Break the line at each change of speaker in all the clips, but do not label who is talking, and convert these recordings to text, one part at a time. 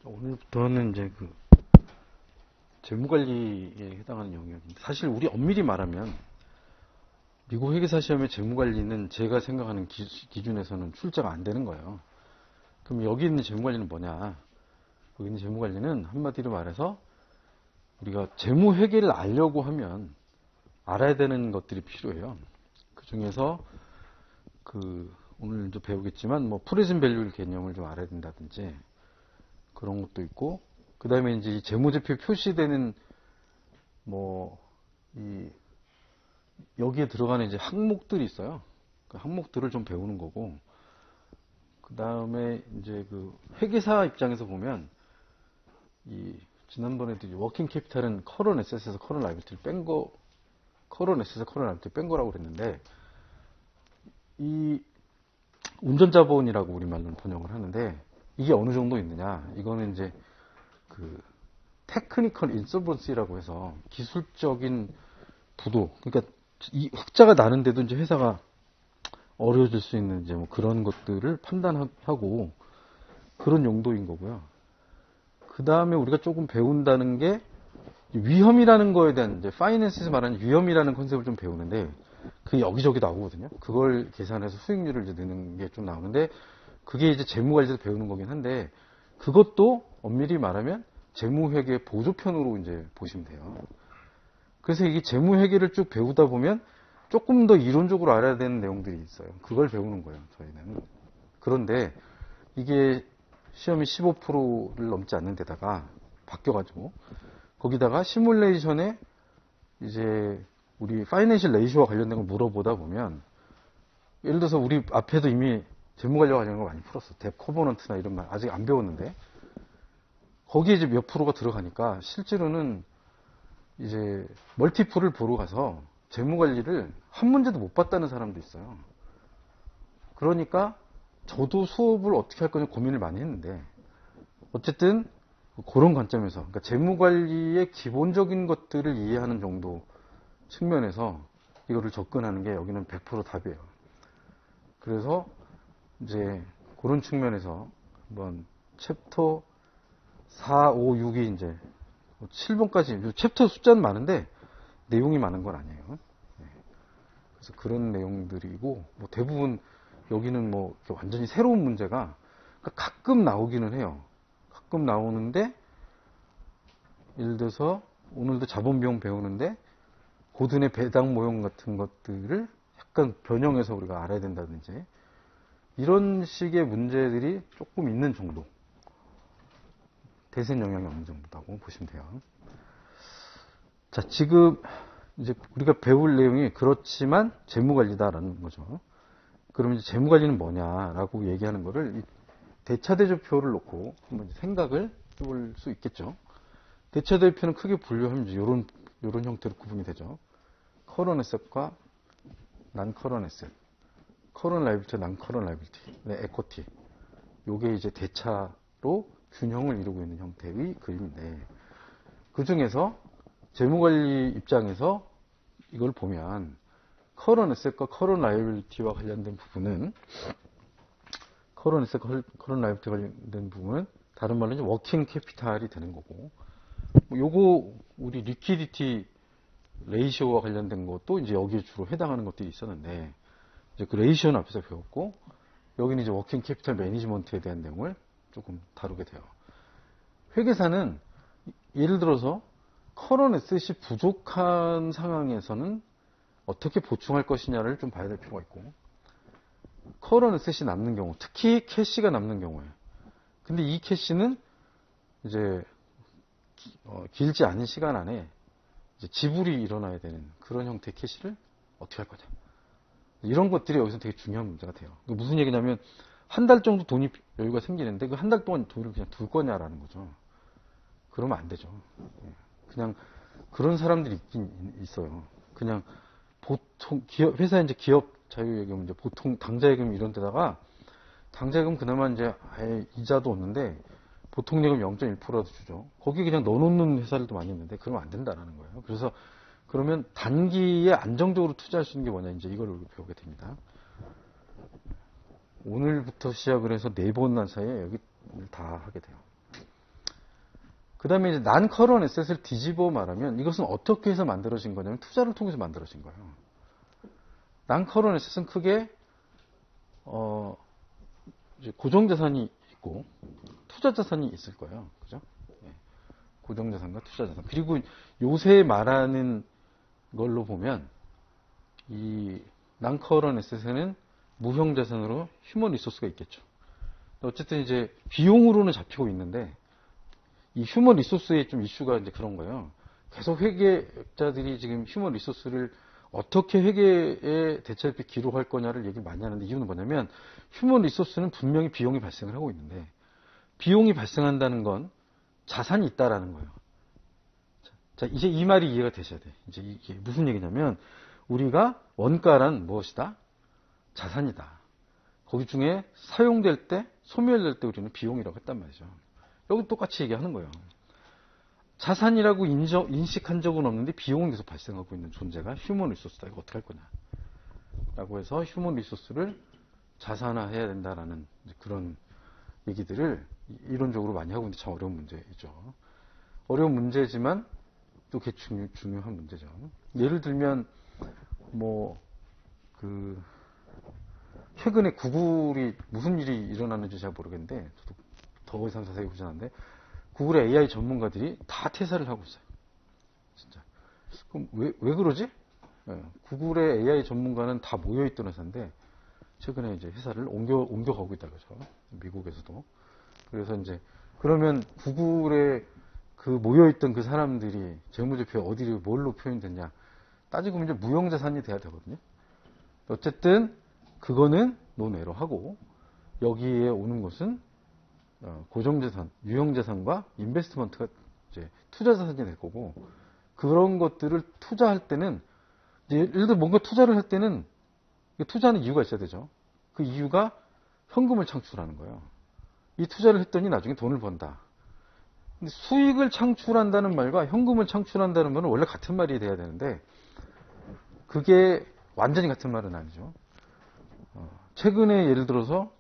오늘부터는 이제 그 재무관리에 해당하는 영역인데, 사실 우리 엄밀히 말하면 미국 회계사 시험의 재무관리는 제가 생각하는 기준에서는 출제가 안 되는 거예요. 그럼 여기 있는 재무관리는 뭐냐? 여기 있는 재무관리는 한마디로 말해서 우리가 재무회계를 알려고 하면 알아야 되는 것들이 필요해요. 그 중에서 오늘 이제 배우겠지만 프레젠트 밸류 개념을 좀 알아야 된다든지 그런 것도 있고, 그 다음에 이제 이 재무제표에 표시되는 여기에 들어가는 이제 항목들이 있어요. 그 항목들을 좀 배우는 거고, 그 다음에 이제 그 회계사 입장에서 보면 지난번에도 워킹 캐피탈은 커런 에셋에서 커런 라이빌티를 뺀 거, 커런 에셋에서 커런 라이빌티를 뺀 거라고 그랬는데, 이 운전자본이라고 우리말로는 번역을 하는데, 이게 어느 정도 있느냐? 이거는 이제 그 테크니컬 인솔번시라고 해서 기술적인 부도, 그러니까 이 흑자가 나는데도 이제 회사가 어려워질 수 있는 이제 그런 것들을 판단하고 그런 용도인 거고요. 그 다음에 우리가 조금 배운다는 게 위험이라는 거에 대한 이제 파이낸스에서 말하는 위험이라는 컨셉을 좀 배우는데, 그게 여기저기 나오거든요. 그걸 계산해서 수익률을 이제 넣는 게 좀 나오는데, 그게 이제 재무관리에서 배우는 거긴 한데, 그것도 엄밀히 말하면 재무회계 보조편으로 이제 보시면 돼요. 그래서 이게 재무회계를 쭉 배우다 보면 조금 더 이론적으로 알아야 되는 내용들이 있어요. 그걸 배우는 거예요, 저희는. 그런데 이게 시험이 15%를 넘지 않는 데다가 바뀌어가지고, 거기다가 시뮬레이션에 이제 우리 파이낸셜 레이쇼와 관련된 걸 물어보다 보면, 예를 들어서 우리 앞에도 이미 재무관리와 관련된 걸 많이 풀었어. 뎁 코버넌트나 이런 말 아직 안 배웠는데, 거기에 이제 몇 프로가 들어가니까 실제로는 이제 멀티플을 보러 가서 재무관리를 한 문제도 못 봤다는 사람도 있어요. 그러니까 저도 수업을 어떻게 할 거냐 고민을 많이 했는데, 어쨌든 그런 관점에서, 그러니까 재무관리의 기본적인 것들을 이해하는 정도 측면에서 이거를 접근하는 게 여기는 100% 답이에요. 그래서 이제 그런 측면에서 한번 챕터 4, 5, 6이 이제 7번까지, 챕터 숫자는 많은데 내용이 많은 건 아니에요. 그래서 그런 내용들이고, 대부분 여기는 완전히 새로운 문제가 가끔 나오기는 해요. 가끔 나오는데, 예를 들어서 오늘도 자본비용 배우는데 고든의 배당 모형 같은 것들을 약간 변형해서 우리가 알아야 된다든지, 이런 식의 문제들이 조금 있는 정도, 대세 영향이 없는 정도라고 보시면 돼요. 자, 지금 이제 우리가 배울 내용이 그렇지만 재무관리다라는 거죠. 그러면 이제 재무관리는 뭐냐라고 얘기하는 거를 대차대조표를 놓고 한번 생각을 해볼 수 있겠죠. 대차대조표는 크게 분류하면 이런 형태로 구분이 되죠. 커런 에셋과 난 커런 에셋, 커런 라이빌티, 난 커런 라이빌티, 에코티. 요게 이제 대차로 균형을 이루고 있는 형태의 그림인데, 그 중에서 재무관리 입장에서 이걸 보면 커런 에셋과 커런 라이빌티와 관련된 부분은, 커런 에셋, 커런 라이빌티 관련된 부분은 다른 말로 이제 워킹 캐피탈이 되는 거고, 요거 우리 리퀴디티 레이시오와 관련된 것도 이제 여기에 주로 해당하는 것들이 있었는데, 이제 그 레이시오는 앞에서 배웠고, 여기는 이제 워킹 캐피탈 매니지먼트에 대한 내용을 조금 다루게 돼요. 회계사는 예를 들어서 커런 에셋이 부족한 상황에서는 어떻게 보충할 것이냐를 좀 봐야 될 필요가 있고, 커런 에셋이 남는 경우, 특히 캐시가 남는 경우에, 근데 이 캐시는 이제 길지 않은 시간 안에 이제 지불이 일어나야 되는 그런 형태의 캐시를 어떻게 할 거냐, 이런 것들이 여기서 되게 중요한 문제가 돼요. 무슨 얘기냐면, 한 달 정도 돈이 여유가 생기는데 그 한 달 동안 돈을 그냥 둘 거냐라는 거죠. 그러면 안 되죠. 그냥 그런 사람들이 있긴 있어요. 그냥 보통 회사에 이제 기업 자유예금, 이제 보통 당자예금 이런 데다가, 당자예금 그나마 이제 아예 이자도 없는데 보통 예금 0.1%라도 주죠. 거기 그냥 넣어놓는 회사들도 많이 있는데, 그러면 안 된다라는 거예요. 그래서 그러면 단기에 안정적으로 투자할 수 있는 게 뭐냐, 이제 이걸 배우게 됩니다. 오늘부터 시작을 해서 4번 난 사이에 여기 다 하게 돼요. 그 다음에 이제 난 커런 에셋을 뒤집어 말하면 이것은 어떻게 해서 만들어진 거냐면 투자를 통해서 만들어진 거예요. 난 커런 에셋은 크게 이제 고정자산이 있고 투자자산이 있을 거예요. 그죠? 네. 고정자산과 투자자산. 그리고 요새 말하는 걸로 보면 이 난커런 에셋에는 무형자산으로 휴먼 리소스가 있겠죠. 어쨌든 이제 비용으로는 잡히고 있는데 이 휴먼 리소스의 좀 이슈가 이제 그런 거예요. 계속 회계자들이 지금 휴먼 리소스를 어떻게 회계에 대차협비 기록할 거냐를 얘기 많이 하는데 이유는 뭐냐면 휴먼 리소스는 분명히 비용이 발생을 하고 있는데 비용이 발생한다는 건 자산이 있다라는 거예요. 자, 이제 이 말이 이해가 되셔야 돼. 이제 이게 무슨 얘기냐면 우리가 원가란 무엇이다? 자산이다. 거기 중에 사용될 때, 소멸될 때 우리는 비용이라고 했단 말이죠. 여기 똑같이 얘기하는 거예요. 자산이라고 인식한 적은 없는데 비용은 계속 발생하고 있는 존재가 휴먼 리소스다. 이거 어떻게 할 거냐. 라고 해서 휴먼 리소스를 자산화해야 된다라는 그런 얘기들을 이론적으로 많이 하고 있는데 참 어려운 문제이죠. 어려운 문제지만 또 그게 중요한 문제죠. 예를 들면 최근에 구글이 무슨 일이 일어났는지 잘 모르겠는데 저도 더 이상 자세히 보진 않는데 구글의 AI 전문가들이 다 퇴사를 하고 있어요. 진짜. 그럼 왜 그러지? 네, 구글의 AI 전문가는 다 모여있던 회사인데 최근에 이제 회사를 옮겨가고 있다고 하죠. 미국에서도. 그래서 이제 그러면 구글에 그 모여있던 그 사람들이 재무제표에 어디를 뭘로 표현됐냐 따지고 보면 이제 무형자산이 돼야 되거든요. 어쨌든 그거는 논외로 하고 여기에 오는 것은 고정자산, 유형자산과 인베스트먼트가 이제 투자자산이 될 거고 그런 것들을 투자할 때는 예를 들어 뭔가 투자를 할 때는 투자하는 이유가 있어야 되죠. 그 이유가 현금을 창출하는 거예요. 이 투자를 했더니 나중에 돈을 번다. 근데 수익을 창출한다는 말과 현금을 창출한다는 말은 원래 같은 말이 돼야 되는데 그게 완전히 같은 말은 아니죠. 최근에 예를 들어서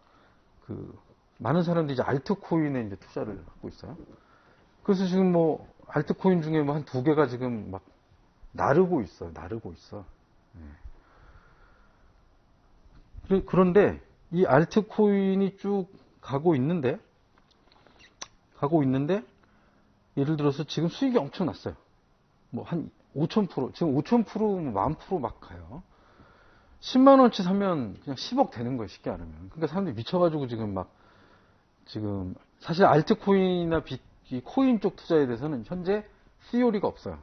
많은 사람들이 이제 알트코인에 이제 투자를 하고 있어요. 그래서 지금 알트코인 중에 한 2개가 지금 막 나르고 있어요. 네. 그런데 이 알트코인이 쭉 가고 있는데 예를 들어서 지금 수익이 엄청 났어요. 한 5,000%, 지금 5,000%, 10,000% 막 가요. 10만원치 사면 그냥 10억 되는 거예요, 쉽게 안 하면. 그러니까 사람들이 미쳐가지고 지금, 사실 알트코인이나 이 코인 쪽 투자에 대해서는 현재 시오리가 없어요.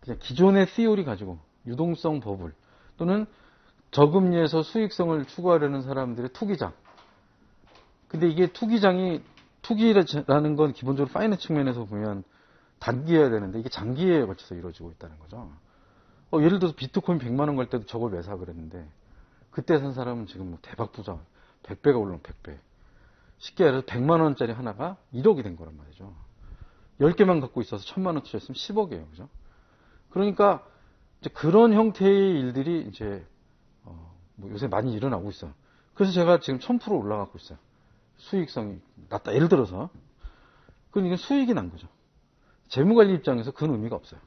그냥 기존의 시오리 가지고, 유동성 버블, 또는 저금리에서 수익성을 추구하려는 사람들의 투기장. 근데 이게 투기라는 건 기본적으로 파이낸스 측면에서 보면 단기여야 되는데 이게 장기에 걸쳐서 이루어지고 있다는 거죠. 예를 들어서 비트코인 100만원 갈 때도 저걸 왜 사 그랬는데 그때 산 사람은 지금 대박 부자 100배가 올라온 100배 쉽게 말해서 100만원짜리 하나가 1억이 된 거란 말이죠. 10개만 갖고 있어서 1000만원 투자했으면 10억이에요. 그죠? 그러니까 이제 그런 형태의 일들이 이제 요새 많이 일어나고 있어요. 그래서 제가 지금 1000% 올라가고 있어요. 수익성이 낮다. 예를 들어서 그건 이건 수익이 난 거죠. 재무관리 입장에서 그건 의미가 없어요.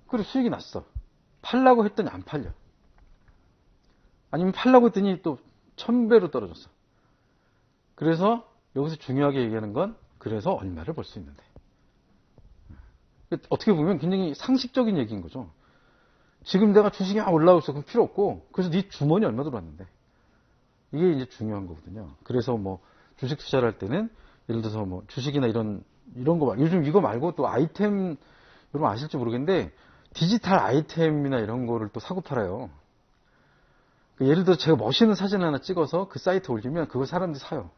그리고 수익이 났어. 팔라고 했더니 안 팔려. 아니면 팔라고 했더니 또 1000배로 떨어졌어. 그래서 여기서 중요하게 얘기하는 건 그래서 얼마를 벌 수 있는데. 어떻게 보면 굉장히 상식적인 얘기인 거죠. 지금 내가 주식이 올라오고 있어. 그럼 필요 없고 그래서 네 주머니 얼마 들어왔는데. 이게 이제 중요한 거거든요. 그래서 주식 투자를 할 때는 예를 들어서 주식이나 이런 거 요즘 이거 말고 또 아이템 여러분 아실지 모르겠는데 디지털 아이템이나 이런 거를 또 사고 팔아요. 예를 들어 제가 멋있는 사진 하나 찍어서 그 사이트에 올리면 그걸 사람들이 사요.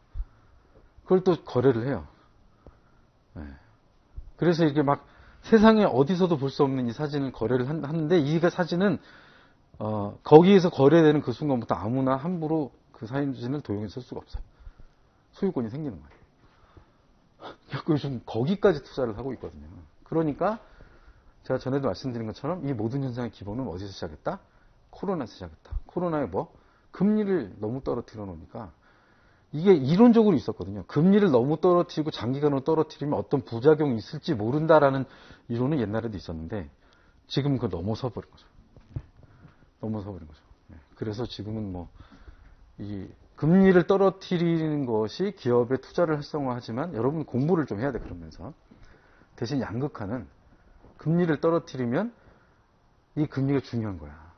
그걸 또 거래를 해요. 네. 그래서 이렇게 막 세상에 어디서도 볼 수 없는 이 사진을 거래를 하는데 이 사진은 거기에서 거래되는 그 순간부터 아무나 함부로 그 사진을 도용해 쓸 수가 없어요. 소유권이 생기는 거예요. 요즘 거기까지 투자를 하고 있거든요. 그러니까 제가 전에도 말씀드린 것처럼 이 모든 현상의 기본은 어디서 시작했다? 코로나에서 시작했다. 코로나에 금리를 너무 떨어뜨려 놓으니까 이게 이론적으로 있었거든요. 금리를 너무 떨어뜨리고 장기간으로 떨어뜨리면 어떤 부작용이 있을지 모른다라는 이론은 옛날에도 있었는데 지금은 그걸 넘어서 버린 거죠. 넘어서 버린 거죠. 그래서 지금은 뭐 이 금리를 떨어뜨리는 것이 기업의 투자를 활성화하지만 여러분 공부를 좀 해야 돼. 그러면서 대신 양극화는 금리를 떨어뜨리면 이 금리가 중요한 거야.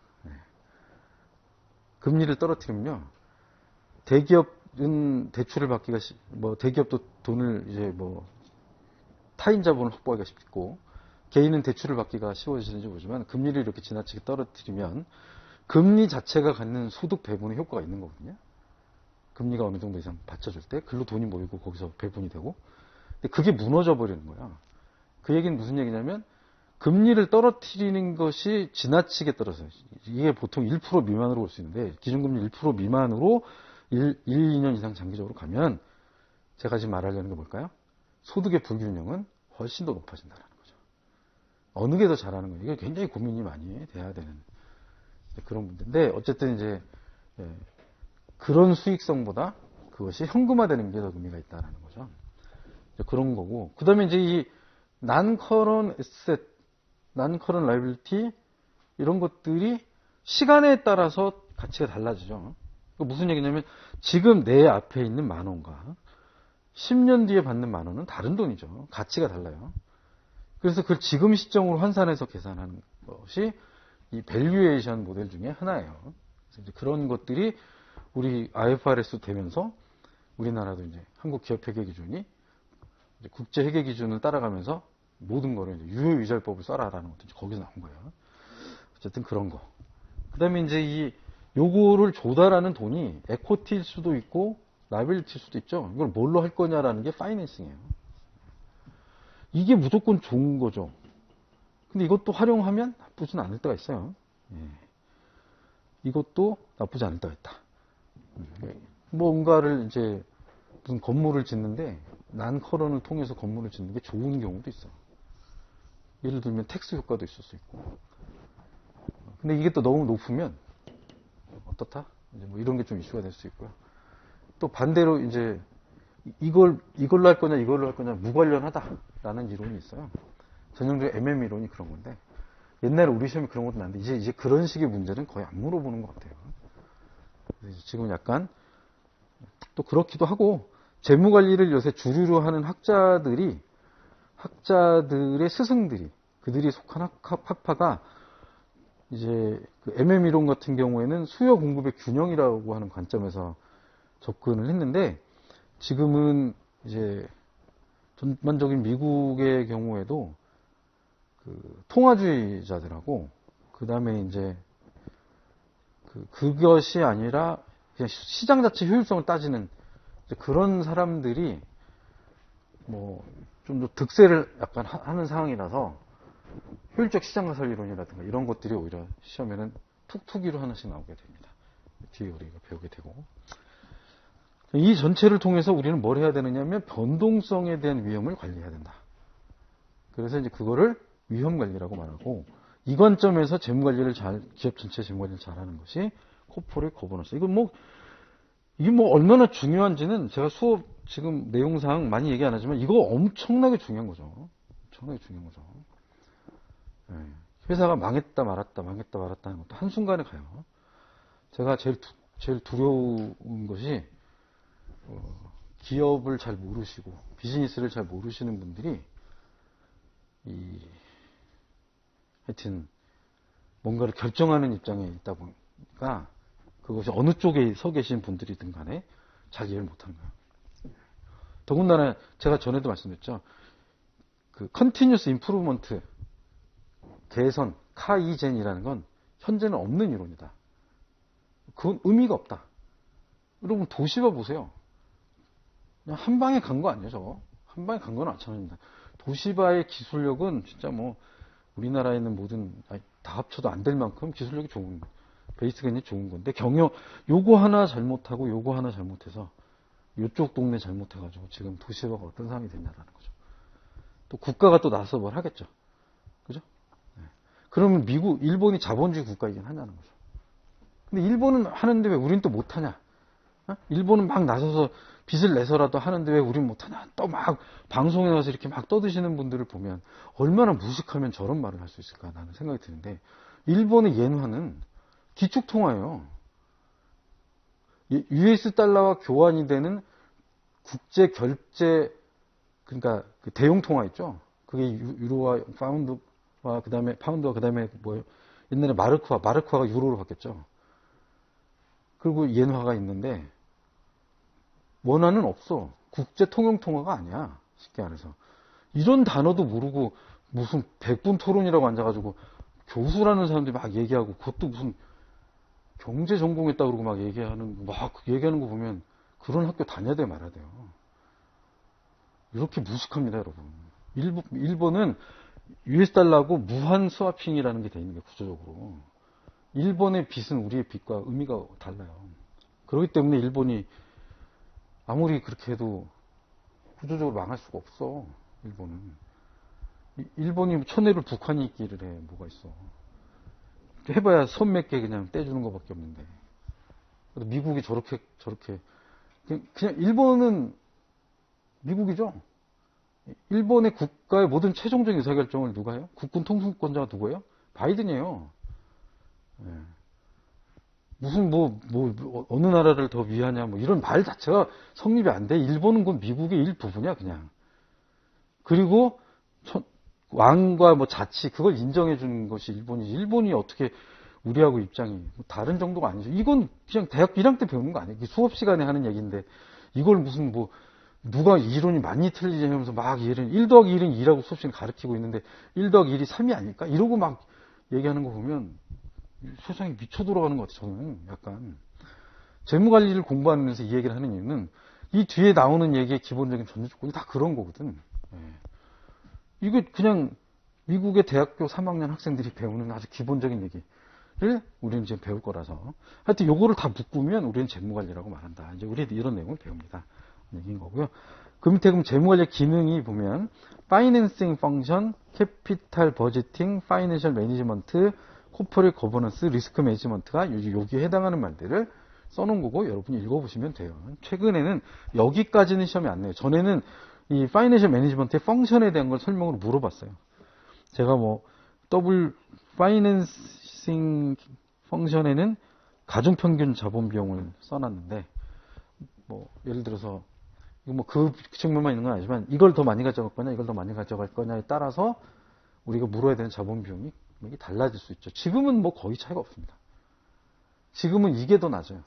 금리를 떨어뜨리면요, 대기업은 대출을 받기가 뭐 대기업도 돈을 이제 뭐 타인 자본을 확보하기가 쉽고 개인은 대출을 받기가 쉬워지는지 모르지만 금리를 이렇게 지나치게 떨어뜨리면 금리 자체가 갖는 소득 배분의 효과가 있는 거거든요. 금리가 어느 정도 이상 받쳐줄 때 글로 돈이 모이고 거기서 배분이 되고, 근데 그게 무너져 버리는 거야. 그 얘기는 무슨 얘기냐면 금리를 떨어뜨리는 것이 지나치게 떨어져요. 이게 보통 1% 미만으로 올 수 있는데 기준금리 1% 미만으로 2년 이상 장기적으로 가면 제가 지금 말하려는 게 뭘까요? 소득의 불균형은 훨씬 더 높아진다는 거죠. 어느 게 더 잘하는 거예요? 이게 굉장히 고민이 많이 돼야 되는 그런 문제인데 어쨌든 이제 그런 수익성보다 그것이 현금화되는 게 더 의미가 있다는 거죠. 그런 거고, 그 다음에 이제 이 non-current asset, non-current liability 이런 것들이 시간에 따라서 가치가 달라지죠. 무슨 얘기냐면 지금 내 앞에 있는 만 원과 10년 뒤에 받는 만 원은 다른 돈이죠. 가치가 달라요. 그래서 그걸 지금 시점으로 환산해서 계산하는 것이 이 밸류에이션 모델 중에 하나예요. 그래서 이제 그런 것들이 우리 IFRS 되면서 우리나라도 이제 한국 기업 회계 기준이 이제 국제 회계 기준을 따라가면서 모든 거를 이제 유효유절법을 써라라는 것도 거기서 나온 거예요. 어쨌든 그런 거. 그 다음에 이제 이 요거를 조달하는 돈이 에코티일 수도 있고 라이빌리티일 수도 있죠. 이걸 뭘로 할 거냐라는 게 파이낸싱이에요. 이게 무조건 좋은 거죠. 근데 이것도 활용하면 나쁘진 않을 때가 있어요. 이것도 나쁘지 않을 때가 있다. 뭔가를 이제 무슨 건물을 짓는데 난커런을 통해서 건물을 짓는 게 좋은 경우도 있어. 예를 들면 텍스 효과도 있을 수 있고. 근데 이게 또 너무 높으면 어떻다? 이제 뭐 이런 게 좀 이슈가 될 수 있고요. 또 반대로 이제 이걸로 할 거냐 이걸로 할 거냐 무관련하다라는 이론이 있어요. 전형적인 MM 이론이 그런 건데 옛날에 우리 시험이 그런 것도 나는데 이제 그런 식의 문제는 거의 안 물어보는 것 같아요. 그래서 지금 약간 또 그렇기도 하고 재무관리를 요새 주류로 하는 학자들의 스승들이 그들이 속한 학파가 이제 그 MM 이론 같은 경우에는 수요 공급의 균형이라고 하는 관점에서 접근을 했는데 지금은 이제 전반적인 미국의 경우에도 그 통화주의자들하고 그 다음에 이제 그것이 아니라 그냥 시장 자체 효율성을 따지는 그런 사람들이 뭐 좀 더 득세를 약간 하는 상황이라서 효율적 시장 가설 이론이라든가 이런 것들이 오히려 시험에는 툭툭이로 하나씩 나오게 됩니다. 뒤에 우리가 배우게 되고 이 전체를 통해서 우리는 뭘 해야 되느냐면 변동성에 대한 위험을 관리해야 된다. 그래서 이제 그거를 위험 관리라고 말하고 이 관점에서 재무관리를 기업 전체 재무관리를 잘하는 것이 코퍼레이트 거버넌스. 이게 뭐 얼마나 중요한지는 제가 수업 지금 내용상 많이 얘기 안 하지만 이거 엄청나게 중요한 거죠. 엄청나게 중요한 거죠. 회사가 망했다 말았다 하는 것도 한순간에 가요. 제가 제일 두려운 것이 기업을 잘 모르시고 비즈니스를 잘 모르시는 분들이 하여튼 뭔가를 결정하는 입장에 있다 보니까 그것이 어느 쪽에 서 계신 분들이든 간에 잘 이해를 못하는 거예요. 더군다나 제가 전에도 말씀드렸죠. 그 컨티뉴스 임프루먼트 개선 카이젠이라는 건 현재는 없는 이론이다. 그건 의미가 없다. 여러분 도시바 보세요. 그냥 한 방에 간 거 아니에요, 저거? 한 방에 간 건 아니잖아요. 도시바의 기술력은 진짜 뭐 우리나라에 있는 모든 다 합쳐도 안 될 만큼 기술력이 좋은 베이스가 굉장히 좋은 건데 요거 하나 잘못하고 요거 하나 잘못해서 요쪽 동네 잘못해가지고 지금 도시바가 어떤 상황이 됐냐라는 거죠. 또 국가가 또 나서 뭘 하겠죠. 그죠? 그러면 일본이 자본주의 국가이긴 하냐는 거죠. 근데 일본은 하는데 왜 우리는 또 못하냐? 일본은 막 나서서 빚을 내서라도 하는데 왜 우린 못하냐. 또 막 방송에 나와서 이렇게 막 떠드시는 분들을 보면 얼마나 무식하면 저런 말을 할 수 있을까 라는 생각이 드는데, 일본의 엔화는 기축통화예요. US 달러와 교환이 되는 국제 결제, 그러니까 그 대용 통화 있죠. 그게 유로와 파운드와 그다음에 파운드와 그다음에 뭐 옛날에 마르크화가 유로로 바뀌었죠. 그리고 엔화가 있는데 원화는 없어. 국제 통용 통화가 아니야. 쉽게 말해서. 이런 단어도 모르고 무슨 100분 토론이라고 앉아가지고 교수라는 사람들이 막 얘기하고, 그것도 무슨 경제 전공했다 그러고 막 얘기하는 거 보면 그런 학교 다녀야 돼 말아야 돼요. 이렇게 무식합니다, 여러분. 일본은 US 달러하고 무한 스와핑이라는 게 돼 있는 게 구조적으로. 일본의 빚은 우리의 빚과 의미가 달라요. 그렇기 때문에 일본이 아무리 그렇게 해도 구조적으로 망할 수가 없어. 일본이 천혜를 북한이 있기를 해. 뭐가 있어. 해봐야 손 몇 개 그냥 떼주는 것밖에 없는데. 미국이 저렇게 그냥 일본은 미국이죠. 일본의 국가의 모든 최종적인 의사결정을 누가 해요? 국군 통수권자가 누구예요? 바이든이에요. 네. 무슨 어느 나라를 더 위하냐 이런 말 자체가 성립이 안 돼. 일본은 그 미국의 일부분이야 그냥. 그리고 왕과 자치 그걸 인정해 주는 것이 일본이지. 일본이 어떻게 우리하고 입장이 다른 정도가 아니죠. 이건 그냥 대학 1학년 때 배우는 거 아니에요. 수업 시간에 하는 얘기인데 이걸 무슨 누가 이론이 많이 틀리지 하면서 막 1 더하기 1은 2라고 수업 시간에 가르치고 있는데 1 더하기 1이 3이 아닐까? 이러고 막 얘기하는 거 보면 세상이 미쳐 돌아가는 것 같아요. 저는 약간 재무관리를 공부하면서 이 얘기를 하는 이유는 이 뒤에 나오는 얘기의 기본적인 전제 조건이 다 그런 거거든. 이거 그냥 미국의 대학교 3학년 학생들이 배우는 아주 기본적인 얘기를 우리는 지금 배울 거라서 하여튼 요거를 다 묶으면 우리는 재무관리라고 말한다. 이제 우리 이런 내용을 배웁니다. 얘기인 거고요. 그 밑에 그럼 재무관리 기능이 보면 파이낸싱 펑션, 캐피탈 버제팅, 파이낸셜 매니지먼트, 코퍼레이트 거버넌스, 리스크 매니지먼트가 여기에 해당하는 말들을 써놓은 거고 여러분이 읽어보시면 돼요. 최근에는 여기까지는 시험이 안 내요. 전에는 이 파이낸셜 매니지먼트의 펑션에 대한 걸 설명으로 물어봤어요. 제가 파이낸싱 펑션에는 가중평균 자본 비용을 써놨는데 예를 들어서 이거 그 측면만 있는 건 아니지만 이걸 더 많이 가져갈 거냐 이걸 더 많이 가져갈 거냐에 따라서 우리가 물어야 되는 자본 비용이 달라질 수 있죠. 지금은 거의 차이가 없습니다. 지금은 이게 더 낮아요.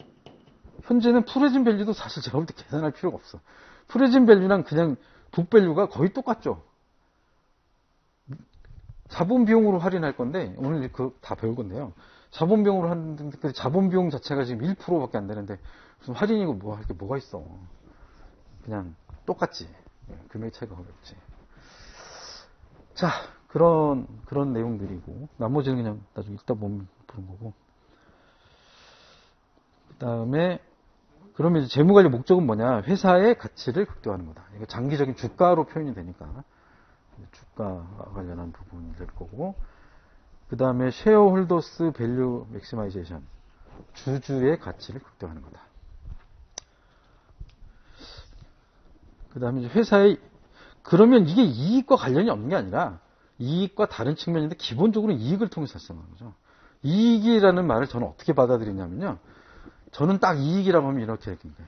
현재는 프레젠 밸류도 사실 제가 볼 때 계산할 필요가 없어. 프레젠 밸류랑 그냥 북 밸류가 거의 똑같죠. 자본 비용으로 할인할 건데 오늘 다 배울 건데요. 자본 비용으로 하는데 자본 비용 자체가 지금 1%밖에 안 되는데 무슨 할인이고 할 게 뭐가 있어. 그냥 똑같지. 금액 차이가 거의 없지. 자, 그런 내용들이고 나머지는 그냥 나중에 읽다 보면 보는 거고. 그다음에 그러면 이제 재무관리 목적은 뭐냐? 회사의 가치를 극대화하는 거다. 이거 장기적인 주가로 표현이 되니까 주가 관련한 부분이 될 거고. 그다음에 쉐어홀더스 밸류 맥시마이제이션, 주주의 가치를 극대화하는 거다. 그다음에 회사의 그러면 이게 이익과 관련이 없는 게 아니라 이익과 다른 측면인데 기본적으로 이익을 통해서 발생하는 거죠. 이익이라는 말을 저는 어떻게 받아들이냐면요. 저는 딱 이익이라고 하면 이렇게 얘기합니다.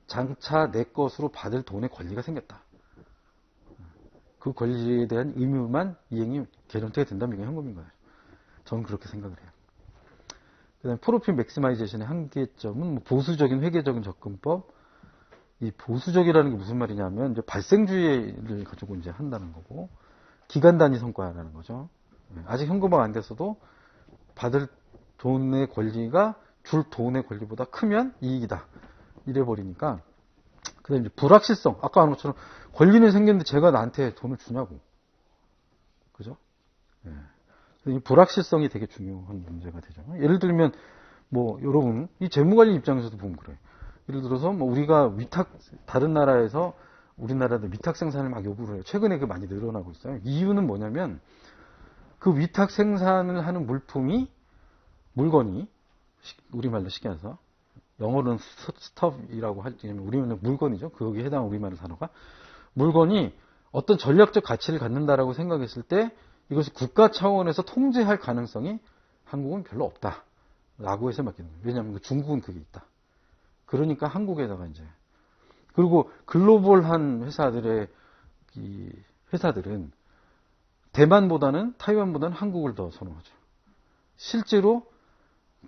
장차 내 것으로 받을 돈의 권리가 생겼다. 그 권리에 대한 의무만 이행이 개런티가 된다면 이게 현금인 거예요. 저는 그렇게 생각을 해요. 그다음에 프로핏 맥시마이제이션의 한계점은 보수적인 회계적인 접근법. 이 보수적이라는 게 무슨 말이냐면 이제 발생주의를 가지고 이제 한다는 거고 기간 단위 성과라는 거죠. 아직 현금화가 안 됐어도 받을 돈의 권리가 줄 돈의 권리보다 크면 이익이다. 이래 버리니까. 그다음에 이제 불확실성. 아까 한 것처럼 권리는 생겼는데 제가 나한테 돈을 주냐고. 그죠? 이 불확실성이 되게 중요한 문제가 되죠. 예를 들면 여러분 이 재무관리 입장에서도 보면 그래요. 예를 들어서 우리가 다른 나라에서 우리나라도 위탁 생산을 막 요구를 해요. 최근에 그 많이 늘어나고 있어요. 이유는 뭐냐면 그 위탁 생산을 하는 물건이 우리말로 쉽게 해서 영어로는 스톱이라고 할지, 우리는 물건이죠. 거기에 해당하는 우리말 단어가. 물건이 어떤 전략적 가치를 갖는다라고 생각했을 때 이것이 국가 차원에서 통제할 가능성이 한국은 별로 없다라고 해서 맡기는 거예요. 왜냐하면 중국은 그게 있다. 그러니까 한국에다가 이제 그리고 글로벌한 회사들의 이 회사들은 대만보다는 타이완보다는 한국을 더 선호하죠. 실제로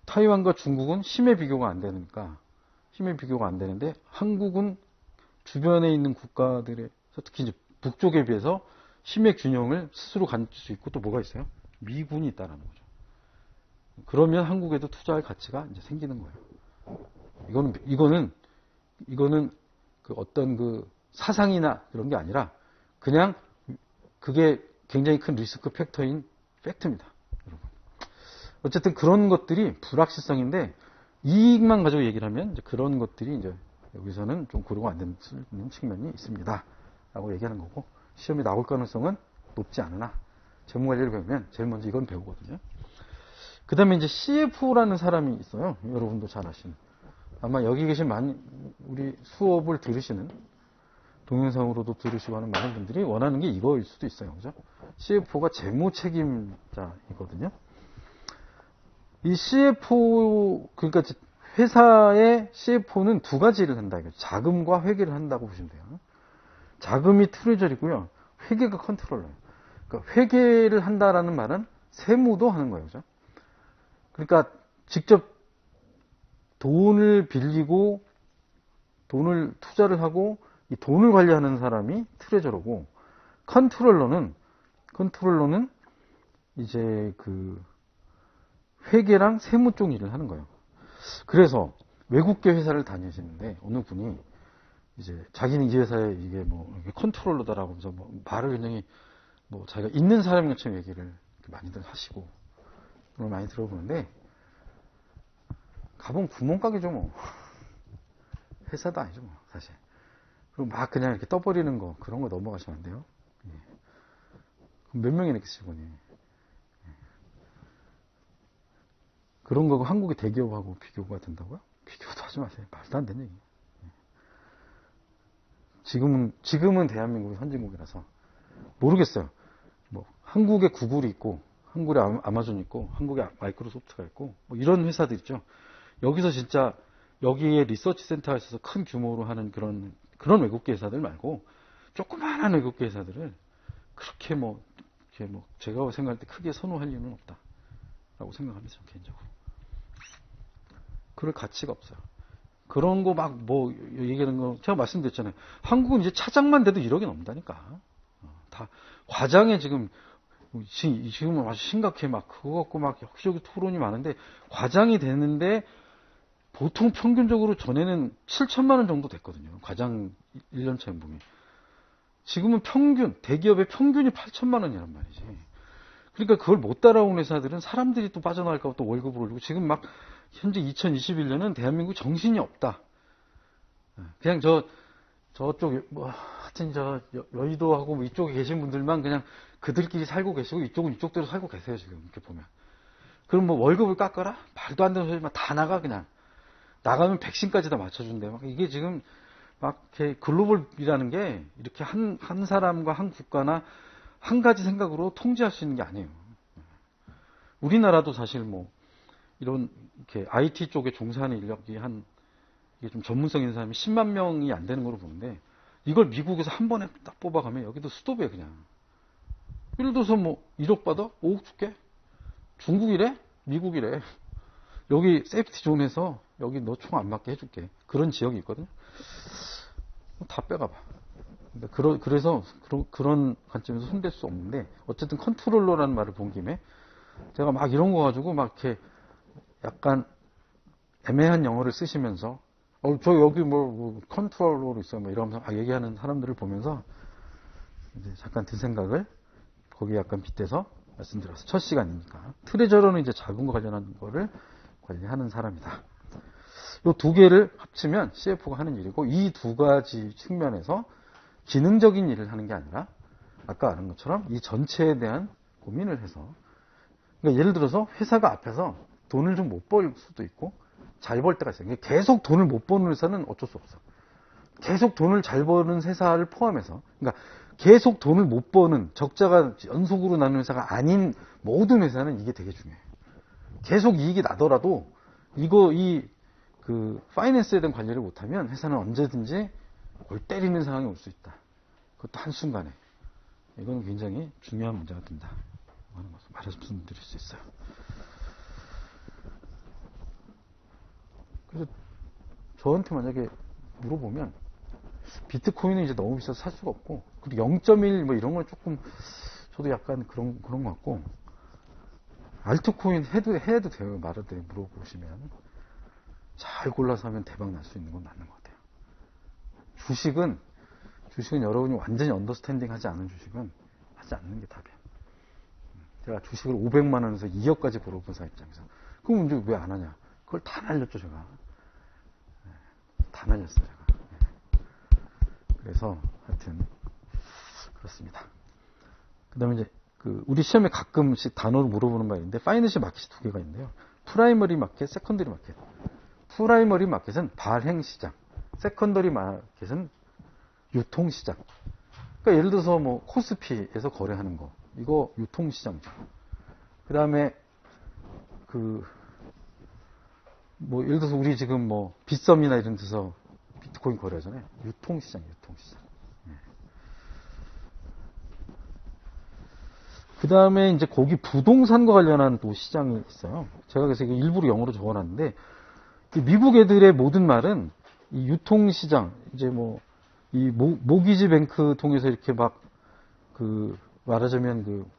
타이완과 중국은 힘의 비교가 안 되니까 힘의 비교가 안 되는데 한국은 주변에 있는 국가들에서 특히 이제 북쪽에 비해서 힘의 균형을 스스로 갖출 수 있고 또 뭐가 있어요? 미군이 있다라는 거죠. 그러면 한국에도 투자할 가치가 이제 생기는 거예요. 이거는 그 어떤 그 사상이나 그런 게 아니라 그냥 그게 굉장히 큰 리스크 팩터인 팩트입니다. 여러분. 어쨌든 그런 것들이 불확실성인데 이익만 가지고 얘기를 하면 이제 그런 것들이 이제 여기서는 좀 고려가 안 되는 측면이 있습니다. 라고 얘기하는 거고 시험에 나올 가능성은 높지 않으나 전문관리를 배우면 제일 먼저 이건 배우거든요. 그 다음에 이제 CFO라는 사람이 있어요. 여러분도 잘 아시는. 아마 여기 계신 우리 수업을 들으시는 동영상으로도 들으시고 하는 많은 분들이 원하는 게 이거일 수도 있어요. 그죠? CFO가 재무 책임자이거든요. 이 CFO, 그러니까 회사의 CFO는 두 가지를 한다. 자금과 회계를 한다고 보시면 돼요. 자금이 트레저리고요. 회계가 컨트롤러예요. 그러니까 회계를 한다라는 말은 세무도 하는 거예요. 그죠? 그러니까 직접 돈을 빌리고 돈을 투자를 하고 이 돈을 관리하는 사람이 트레저러고 컨트롤러는 이제 그 회계랑 세무 쪽 일을 하는 거예요. 그래서 외국계 회사를 다니시는데 어느 분이 이제 자기는 이 회사에 이게 뭐 컨트롤러다라고 하면서 뭐 말을 굉장히 뭐 자기가 있는 사람 것처럼 얘기를 많이들 하시고 그걸 많이 들어보는데 가보면 구멍가게죠 뭐. 회사도 아니죠 뭐 사실. 그리고 막 그냥 이렇게 떠버리는 거 그런 거 넘어가시면 안 돼요. 예. 몇 명이나 있겠어요 직원이. 예. 그런 거고 한국의 대기업하고 비교가 된다고요? 비교도 하지 마세요. 말도 안 되는 얘기. 예. 지금은 대한민국이 선진국이라서 모르겠어요. 뭐 한국에 구글이 있고 한국에 아마존이 있고 한국에 마이크로소프트가 있고 뭐 이런 회사들 있죠. 여기서 진짜 여기에 리서치 센터가 있어서 큰 규모로 하는 그런 외국계 회사들 말고 조그마한 외국계 회사들을 그렇게 이렇게 제가 생각할 때 크게 선호할 이유는 없다라고 생각합니다. 개인적으로. 그럴 가치가 없어요. 그런 거 막 얘기하는 거 제가 말씀드렸잖아요. 한국은 이제 차장만 돼도 1억이 넘는다니까. 다 과장에 지금은 아주 심각해 막 그거 갖고 막 여기저기 토론이 많은데 과장이 되는데 보통 평균적으로 전에는 7천만 원 정도 됐거든요. 과장 1년차 연봉이. 지금은 대기업의 평균이 8천만 원이란 말이지. 그러니까 그걸 못 따라온 회사들은 사람들이 또 빠져나갈까 봐 또 월급을 올리고 지금 막 현재 2021년은 대한민국 정신이 없다. 그냥 저쪽 하여튼 여의도하고 이쪽에 계신 분들만 그냥 그들끼리 살고 계시고 이쪽은 이쪽대로 살고 계세요 지금 이렇게 보면. 그럼 월급을 깎아라? 말도 안 되는 소리만 다 나가 그냥. 나가면 백신까지 다 맞춰준대. 막 이게 지금 막 이렇게 글로벌이라는 게 이렇게 한 사람과 한 국가나 한 가지 생각으로 통제할 수 있는 게 아니에요. 우리나라도 사실 이런 이렇게 IT 쪽에 종사하는 인력이 이게 좀 전문성 있는 사람이 10만 명이 안 되는 걸로 보는데 이걸 미국에서 한 번에 딱 뽑아가면 여기도 수도배 그냥. 예를 들어서 1억 받아? 5억 줄게? 중국이래? 미국이래? 여기 세이프티 존에서 여기 너 총 안 맞게 해줄게. 그런 지역이 있거든. 다 빼가봐. 그래서 그런 관점에서 손댈 수 없는데 어쨌든 컨트롤러라는 말을 본 김에 제가 막 이런 거 가지고 막 이렇게 약간 애매한 영어를 쓰시면서 저 여기 컨트롤러로 있어요. 이러면서 막 얘기하는 사람들을 보면서 이제 잠깐 든 생각을 거기에 약간 빗대서 말씀드렸어요. 첫 시간이니까. 트레저러는 이제 자금과 관련한 거를 관리하는 사람이다. 이 두 개를 합치면 CFO가 하는 일이고 이 두 가지 측면에서 기능적인 일을 하는 게 아니라 아까 아는 것처럼 이 전체에 대한 고민을 해서 그러니까 예를 들어서 회사가 앞에서 돈을 좀 못 벌 수도 있고 잘 벌 때가 있어요. 계속 돈을 못 버는 회사는 어쩔 수 없어. 계속 돈을 잘 버는 회사를 포함해서, 그러니까 계속 돈을 못 버는 적자가 연속으로 나는 회사가 아닌 모든 회사는 이게 되게 중요해요. 계속 이익이 나더라도 파이낸스에 대한 관리를 못하면 회사는 언제든지 골 때리는 상황이 올 수 있다. 그것도 한순간에. 이건 굉장히 중요한 문제가 된다. 하는 것을 말씀드릴 수 있어요. 그래서 저한테 만약에 물어보면 비트코인은 이제 너무 비싸서 살 수가 없고, 그리고 0.1 뭐 이런 건 조금 저도 약간 그런 것 같고, 알트코인 해도 돼요. 말할 때 물어보시면 잘 골라서 하면 대박 날 수 있는 건 맞는 것 같아요. 주식은 여러분이 완전히 언더스탠딩 하지 않은 주식은 하지 않는 게 답이에요. 제가 주식을 500만 원에서 2억까지 벌어본 사람 입장에서 그럼 이제 왜 안 하냐? 그걸 다 날렸죠, 제가. 다 날렸어요, 제가. 그래서 하여튼 그렇습니다. 그다음에 이제 우리 시험에 가끔씩 단어로 물어보는 말인데, 파이낸셜 마켓이 두 개가 있는데요. 프라이머리 마켓, 세컨더리 마켓. 프라이머리 마켓은 발행 시장, 세컨더리 마켓은 유통 시장. 그러니까 예를 들어서 뭐 코스피에서 거래하는 거, 이거 유통 시장이죠. 그다음에 뭐 예를 들어서 우리 지금 뭐 빗썸이나 이런 데서 비트코인 거래하잖아요. 유통 시장. 그 다음에 이제 거기 부동산과 관련한 또 시장이 있어요. 제가 그래서 일부러 영어로 적어놨는데, 미국 애들의 모든 말은 이 유통시장, 이제 뭐, 이 모기지 뱅크 통해서 이렇게 막, 말하자면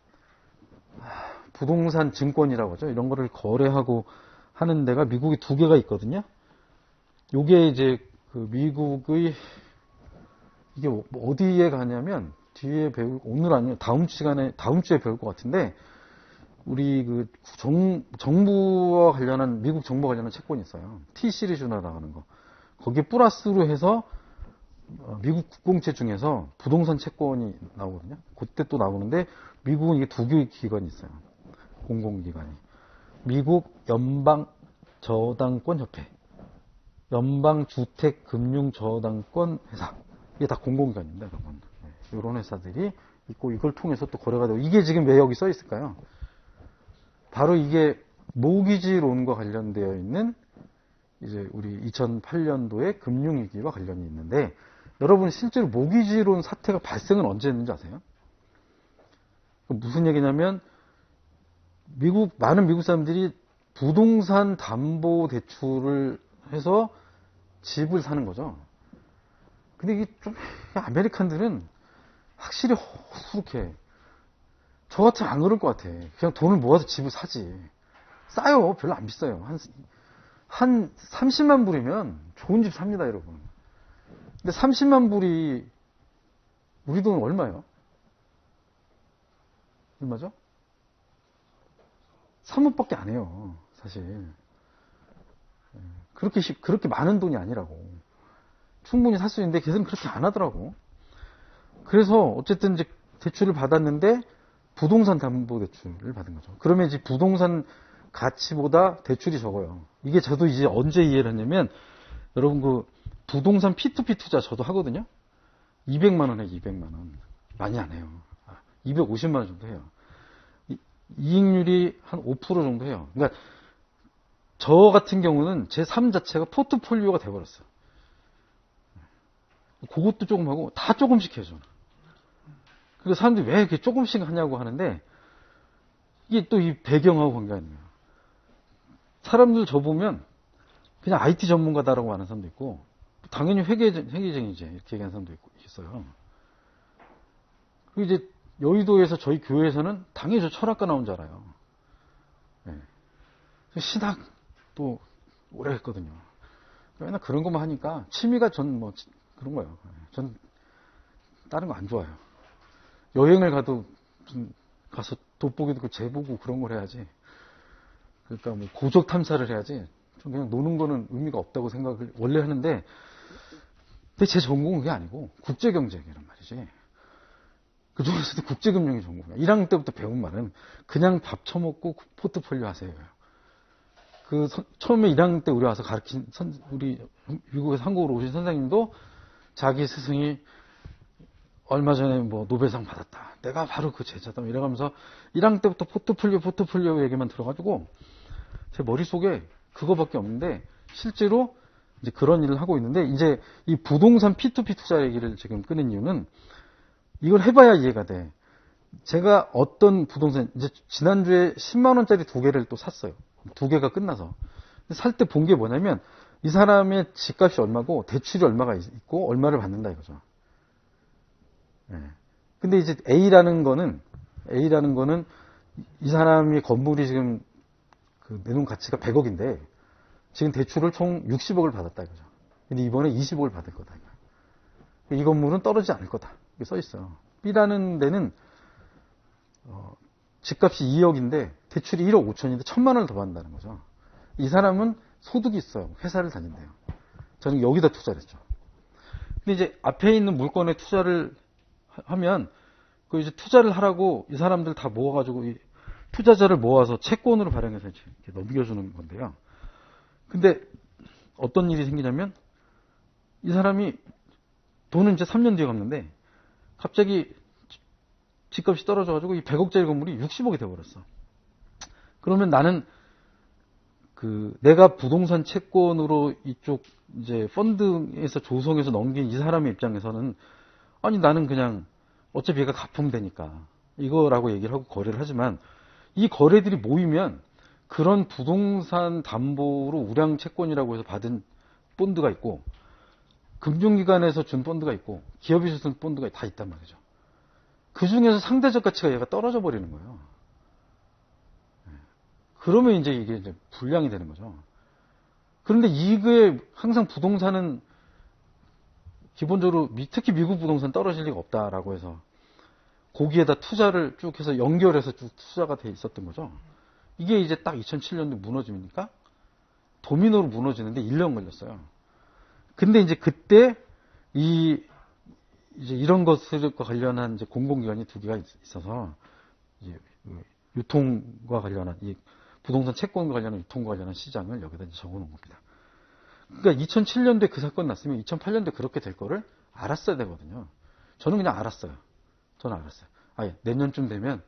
부동산 증권이라고 하죠. 이런 거를 거래하고 하는 데가 미국에 두 개가 있거든요. 요게 이제 미국의, 이게 어디에 가냐면, 뒤에 오늘 아니면 다음 주에 배울 것 같은데, 우리 정부와 관련한, 미국 정부와 관련한 채권이 있어요. T 시리즈나 나가는 거. 거기에 플러스로 해서, 미국 국공채 중에서 부동산 채권이 나오거든요. 그때 또 나오는데, 미국은 이게 두 개의 기관이 있어요. 공공기관이. 미국 연방저당권협회. 연방주택금융저당권 회사. 이게 다 공공기관입니다, 여러분. 이런 회사들이 있고, 이걸 통해서 또 거래가 되고, 이게 지금 왜 여기 써 있을까요? 바로 이게 모기지론과 관련되어 있는 이제 우리 2008년도에 금융위기와 관련이 있는데, 여러분 실제로 모기지론 사태가 발생은 언제 했는지 아세요? 무슨 얘기냐면, 많은 미국 사람들이 부동산 담보 대출을 해서 집을 사는 거죠. 근데 이게 좀, 아메리칸들은 확실히 허술해. 저 같으면 안 그럴 것 같아. 그냥 돈을 모아서 집을 사지. 싸요. 별로 안 비싸요. 한 30만 불이면 좋은 집 삽니다, 여러분. 근데 30만 불이 우리 돈은 얼마예요? 얼마죠? 3억밖에 안 해요, 사실. 그렇게 많은 돈이 아니라고. 충분히 살 수 있는데 걔들은 그렇게 안 하더라고. 그래서 어쨌든 이제 대출을 받았는데 부동산 담보 대출을 받은 거죠. 그러면 이제 부동산 가치보다 대출이 적어요. 이게 저도 이제 언제 이해를 했냐면, 여러분 부동산 P2P 투자 저도 하거든요. 200만 원에 200만 원. 많이 안 해요. 250만 원 정도 해요. 이익률이 한 5% 정도 해요. 그러니까 저 같은 경우는 제 삶 자체가 포트폴리오가 돼버렸어요. 그것도 조금 하고 다 조금씩 해줘. 그래서 사람들이 왜 이렇게 조금씩 하냐고 하는데, 이게 또 이 배경하고 관계가 있네요. 사람들 저 보면 그냥 IT 전문가다라고 하는 사람도 있고, 당연히 회계쟁이지 이렇게 얘기하는 사람도 있어요. 그리고 이제 여의도에서 저희 교회에서는 당연히 저 철학과 나온 줄 알아요. 네. 신학도 오래 했거든요. 맨날 그런 것만 하니까 취미가 전 뭐 그런 거예요. 전 다른 거 안 좋아해요. 여행을 가서 돋보기도 그 재보고 그런 걸 해야지. 그러니까 뭐 고적 탐사를 해야지. 좀 그냥 노는 거는 의미가 없다고 생각을 원래 하는데, 근데 제 전공은 그게 아니고 국제경제란 말이지. 그 중에서도 국제금융이 전공이야. 1학년 때부터 배운 말은 그냥 밥 처먹고 포트폴리오 하세요. 처음에 1학년 때 우리 와서 가르친 우리 미국에서 한국으로 오신 선생님도 자기 스승이 얼마 전에 뭐 노벨상 받았다. 내가 바로 그 제자다. 이래가면서 1학년 때부터 포트폴리오 얘기만 들어가지고 제 머릿속에 그거밖에 없는데 실제로 이제 그런 일을 하고 있는데 이제 이 부동산 P2P 투자 얘기를 지금 꺼낸 이유는 이걸 해봐야 이해가 돼. 제가 어떤 부동산 이제 지난주에 10만 원짜리 2개를 또 샀어요. 2개가 끝나서 살 때 본 게 뭐냐면 이 사람의 집값이 얼마고 대출이 얼마가 있고 얼마를 받는다 이거죠. 예. 근데 이제 A라는 거는 이 사람이 건물이 지금 그 내놓은 가치가 100억인데 지금 대출을 총 60억을 받았다 이거죠. 근데 이번에 20억을 받을 거다. 이 건물은 떨어지지 않을 거다. 이게 써 있어요. B라는 데는 집값이 2억인데 대출이 1억 5천인데 1,000만 원을 더 받는다는 거죠. 이 사람은 소득이 있어요. 회사를 다닌대요. 저는 여기다 투자를 했죠. 근데 이제 앞에 있는 물건에 투자를 하면 그 이제 투자를 하라고 이 사람들 다 모아가지고 이 투자자를 모아서 채권으로 발행해서 이렇게 넘겨주는 건데요. 근데 어떤 일이 생기냐면 이 사람이 돈은 이제 3년 뒤에 갚는데 갑자기 집값이 떨어져가지고 이 100억짜리 건물이 60억이 돼버렸어. 그러면 나는 내가 부동산 채권으로 이쪽 이제 펀드에서 조성해서 넘긴 이 사람의 입장에서는 아니 나는 그냥 어차피 얘가 갚으면 되니까 이거라고 얘기를 하고 거래를 하지만 이 거래들이 모이면 그런 부동산 담보로 우량 채권이라고 해서 받은 펀드가 있고 금융기관에서 준 펀드가 있고 기업에서 준 펀드가 다 있단 말이죠. 그 중에서 상대적 가치가 얘가 떨어져 버리는 거예요. 그러면 이제 이게 이제 불량이 되는 거죠. 그런데 이게 항상 부동산은 기본적으로 특히 미국 부동산 떨어질 리가 없다라고 해서 거기에다 투자를 쭉 해서 연결해서 쭉 투자가 돼 있었던 거죠. 이게 이제 딱 2007년도에 무너지니까 도미노로 무너지는데 1년 걸렸어요. 근데 이제 그때 이제 이런 것들과 관련한 이제 공공기관이 2개가 있어서 이제 유통과 관련한 이 부동산 채권과 관련한 유통과 관련한 시장을 여기다 이제 적어놓은 겁니다. 그러니까 2007년도에 그 사건 났으면 2008년도에 그렇게 될 거를 알았어야 되거든요. 저는 그냥 알았어요. 저는 알았어요. 내년쯤 되면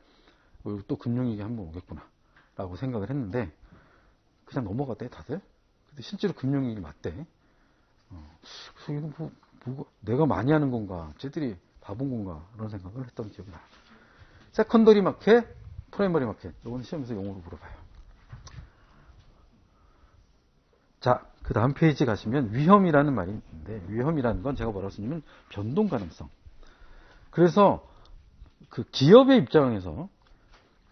또 금융위기 한번 오겠구나 라고 생각을 했는데 그냥 넘어갔대 다들. 근데 실제로 금융위기 맞대. 그래서 이거 내가 많이 하는 건가 쟤들이 바본 건가 그런 생각을 했던 기억이 나요. 세컨더리 마켓, 프라이머리 마켓 이건 시험에서 용어로 물어봐요. 자, 그 다음 페이지 가시면 위험이라는 말이 있는데 위험이라는 건 제가 뭐라고 쓰냐면 변동 가능성. 그래서 그 기업의 입장에서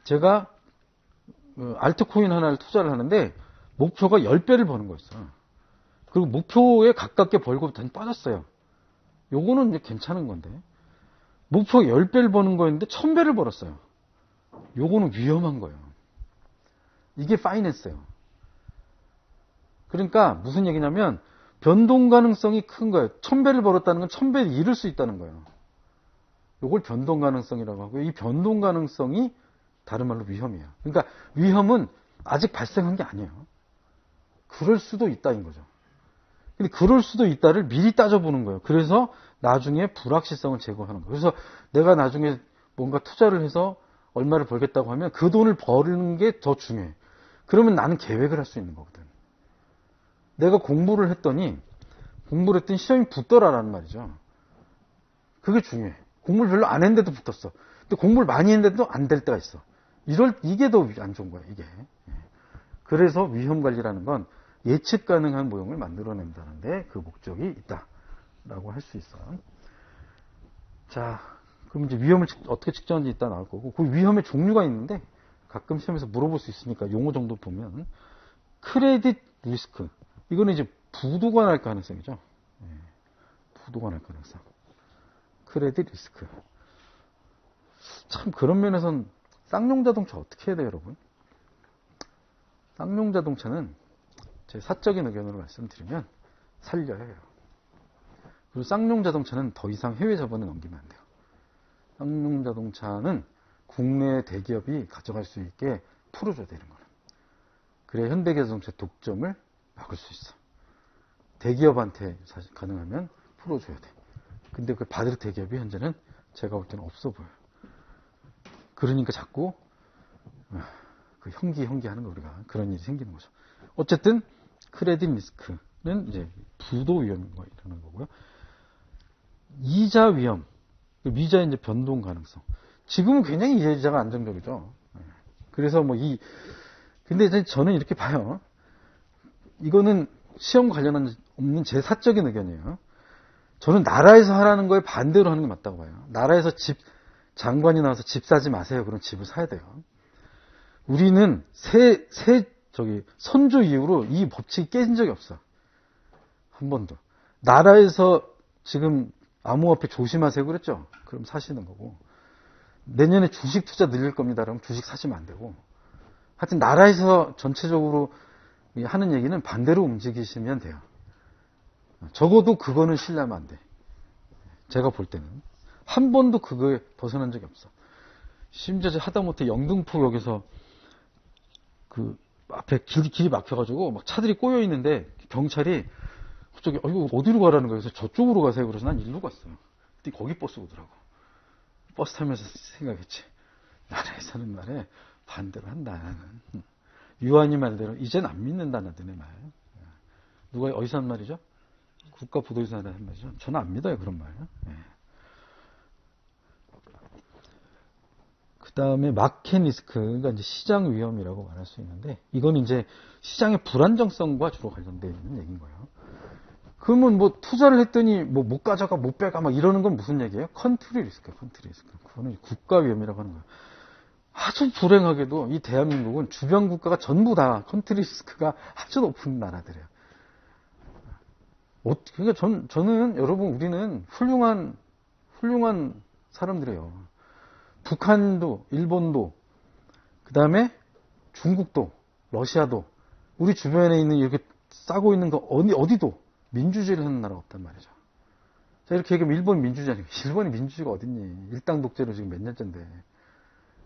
제가 알트코인 하나를 투자를 하는데 목표가 10배를 버는 거였어요. 그리고 목표에 가깝게 벌고 다시 빠졌어요. 요거는 이제 괜찮은 건데 목표가 10배를 버는 거였는데 1000배를 벌었어요. 요거는 위험한 거예요. 이게 파이낸스예요. 그러니까 무슨 얘기냐면 변동 가능성이 큰 거예요. 1000배를 벌었다는 건 1000배를 잃을 수 있다는 거예요. 요걸 변동 가능성이라고 하고요. 이 변동 가능성이 다른 말로 위험이에요. 그러니까 위험은 아직 발생한 게 아니에요. 그럴 수도 있다인 거죠. 근데 그럴 수도 있다를 미리 따져보는 거예요. 그래서 나중에 불확실성을 제거하는 거예요. 그래서 내가 나중에 뭔가 투자를 해서 얼마를 벌겠다고 하면 그 돈을 버는 게 더 중요해. 그러면 나는 계획을 할 수 있는 거거든. 내가 공부를 했더니 시험이 붙더라라는 말이죠. 그게 중요해. 공부를 별로 안 했는데도 붙었어. 근데 공부를 많이 했는데도 안 될 때가 있어. 이게 더 안 좋은 거야, 이게. 그래서 위험 관리라는 건 예측 가능한 모형을 만들어낸다는데 그 목적이 있다라고 할 수 있어요. 자, 그럼 이제 위험을 어떻게 측정하는지 이따 나올 거고, 그 위험의 종류가 있는데 가끔 시험에서 물어볼 수 있으니까 용어 정도 보면 크레딧 리스크. 이거는 이제 부도가 날 가능성이죠. 부도가 날 가능성. 크레딧 리스크. 참 그런 면에선 쌍용 자동차 어떻게 해야 돼요, 여러분? 쌍용 자동차는 제 사적인 의견으로 말씀드리면 살려야 해요. 그리고 쌍용 자동차는 더 이상 해외 자본에 넘기면 안 돼요. 쌍용 자동차는 국내 대기업이 가져갈 수 있게 풀어줘야 되는 거예요. 그래야 현대기아자동차의 독점을 막을 수 있어. 대기업한테 사실 가능하면 풀어줘야 돼. 근데 그걸 받을 대기업이 현재는 제가 볼 때는 없어 보여요. 그러니까 자꾸 그 형기하는 거 우리가 그런 일이 생기는 거죠. 어쨌든 크레딧 리스크는 이제 부도 위험인 거라는 거고요. 이자 위험, 미자의 이제 변동 가능성. 지금은 굉장히 이자가 안정적이죠. 그래서 근데 저는 이렇게 봐요. 이거는 시험 관련한 없는 제 사적인 의견이에요. 저는 나라에서 하라는 거에 반대로 하는 게 맞다고 봐요. 나라에서 장관이 나와서 집 사지 마세요. 그럼 집을 사야 돼요. 우리는 선조 이후로 이 법칙이 깨진 적이 없어. 한 번도. 나라에서 지금 암호화폐 조심하세요 그랬죠? 그럼 사시는 거고. 내년에 주식 투자 늘릴 겁니다. 그럼 주식 사시면 안 되고. 하여튼 나라에서 전체적으로 하는 얘기는 반대로 움직이시면 돼요. 적어도 그거는 신뢰하면 안 돼. 제가 볼 때는. 한 번도 그거에 벗어난 적이 없어. 심지어 하다못해 영등포역에서 그 앞에 길이 막혀가지고 막 차들이 꼬여 있는데 경찰이 갑자기 이거 어디로 가라는 거예요? 그래서 저쪽으로 가세요. 그래서 난 일로 갔어요. 근데 거기 버스 오더라고. 버스 타면서 생각했지. 나라에 사는 말에 반대로 한다. 나는. 유한이 말대로 이젠 안 믿는다 나더니 말. 누가 어디서 한 말이죠? 국가부도에서 한 말이죠. 저는 안 믿어요 그런 말. 그 다음에 마켓 리스크가 이제 시장 위험이라고 말할 수 있는데 이건 이제 시장의 불안정성과 주로 관련되어 있는 얘기인 거예요. 그러면 투자를 했더니 못 가져가 못 빼가 막 이러는 건 무슨 얘기예요? 컨트리 리스크. 그거는 국가 위험이라고 하는 거예요. 아주 불행하게도 이 대한민국은 주변 국가가 전부 다 컨트리 리스크가 아주 높은 나라들이에요. 그러니까 저는 여러분 우리는 훌륭한 사람들이에요. 북한도, 일본도, 그 다음에 중국도, 러시아도, 우리 주변에 있는 이렇게 싸고 있는 거 어디도 민주주의를 하는 나라가 없단 말이죠. 자, 이렇게 얘기하면 일본 민주주의 아니고, 일본이 민주주의가 어딨니? 일당 독재로 지금 몇 년째인데.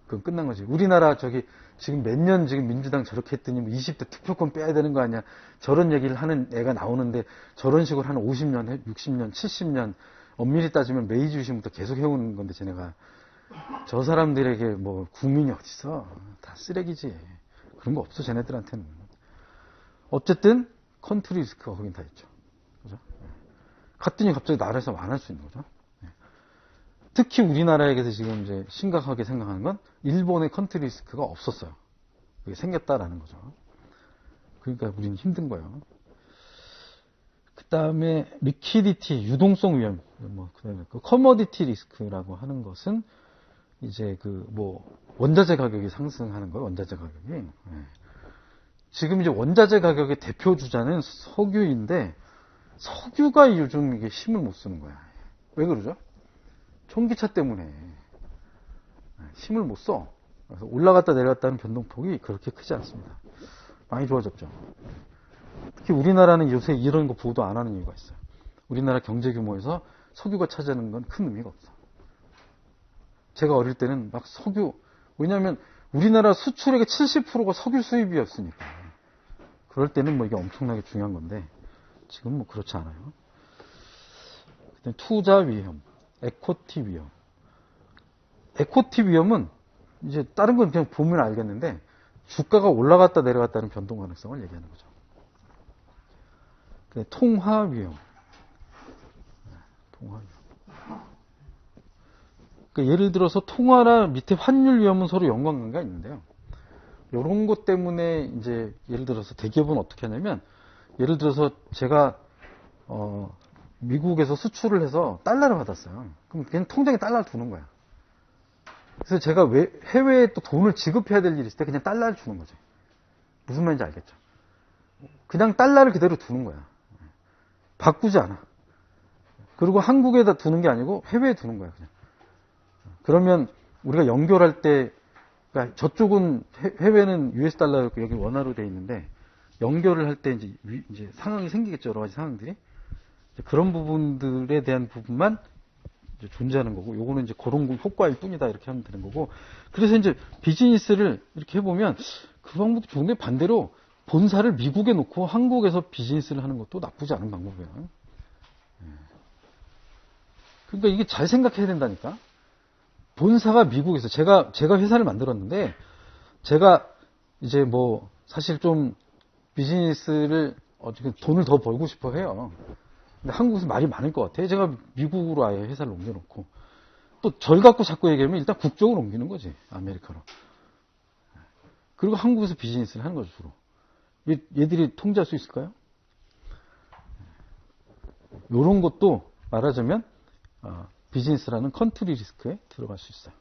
그건 끝난 거지. 우리나라 지금 몇 년 지금 민주당 저렇게 했더니 20대 투표권 빼야 되는 거 아니야. 저런 얘기를 하는 애가 나오는데 저런 식으로 한 50년, 60년, 70년 엄밀히 따지면 메이지 유신부터 계속 해오는 건데 쟤네가 저 사람들에게 국민이 어딨어. 다 쓰레기지. 그런 거 없어 쟤네들한테는. 어쨌든 컨트리 리스크가 거긴 다 있죠. 그죠? 갔더니 갑자기 나라에서 완화할 수 있는 거죠. 특히 우리나라에게서 지금 이제 심각하게 생각하는 건 일본의 컨트리 리스크가 없었어요. 그게 생겼다라는 거죠. 그러니까 우리는 힘든 거예요. 그 다음에 리퀴디티, 유동성 위험, 그다음에 커머디티 리스크라고 하는 것은 이제 원자재 가격이 상승하는 거예요. 원자재 가격이. 지금 이제 원자재 가격의 대표 주자는 석유인데 석유가 요즘 이게 힘을 못 쓰는 거야. 왜 그러죠? 총기차 때문에 힘을 못 써. 그래서 올라갔다 내려갔다는 변동폭이 그렇게 크지 않습니다. 많이 좋아졌죠. 특히 우리나라는 요새 이런 거 보도 안 하는 이유가 있어요. 우리나라 경제 규모에서 석유가 차지하는 건 큰 의미가 없어. 제가 어릴 때는 왜냐하면 우리나라 수출액의 70%가 석유 수입이었으니까. 그럴 때는 이게 엄청나게 중요한 건데 지금 그렇지 않아요. 그다음에 투자 위험. 에코티 위험. 에코티 위험은 이제 다른 건 그냥 보면 알겠는데 주가가 올라갔다 내려갔다는 변동 가능성을 얘기하는 거죠. 통화 위험. 그러니까 예를 들어서 통화나 밑에 환율 위험은 서로 연관관계가 있는데요. 이런 것 때문에 이제 예를 들어서 대기업은 어떻게 하냐면 예를 들어서 제가 미국에서 수출을 해서 달러를 받았어요. 그럼 그냥 통장에 달러를 두는 거야. 그래서 제가 해외에 또 돈을 지급해야 될 일이 있을 때 그냥 달러를 주는 거지. 무슨 말인지 알겠죠? 그냥 달러를 그대로 두는 거야. 바꾸지 않아. 그리고 한국에다 두는 게 아니고 해외에 두는 거야, 그냥. 그러면 우리가 연결할 때, 그러니까 저쪽은 해외는 US 달러였고 여기 원화로 돼 있는데 연결을 할 때 이제 상황이 생기겠죠, 여러 가지 상황들이. 그런 부분들에 대한 부분만 이제 존재하는 거고, 요거는 이제 그런 효과일 뿐이다 이렇게 하면 되는 거고. 그래서 이제 비즈니스를 이렇게 해보면 그 방법도 좋은데 반대로 본사를 미국에 놓고 한국에서 비즈니스를 하는 것도 나쁘지 않은 방법이에요. 그러니까 이게 잘 생각해야 된다니까. 본사가 미국에서 제가 회사를 만들었는데 제가 이제 뭐 사실 좀 비즈니스를 어떻게 돈을 더 벌고 싶어 해요. 근데 한국에서 말이 많을 것 같아요. 제가 미국으로 아예 회사를 옮겨놓고 또 절 갖고 자꾸 얘기하면 일단 국적을 옮기는 거지. 아메리카로. 그리고 한국에서 비즈니스를 하는 거죠, 주로. 얘들이 통제할 수 있을까요? 이런 것도 말하자면 비즈니스라는 컨트리 리스크에 들어갈 수 있어요.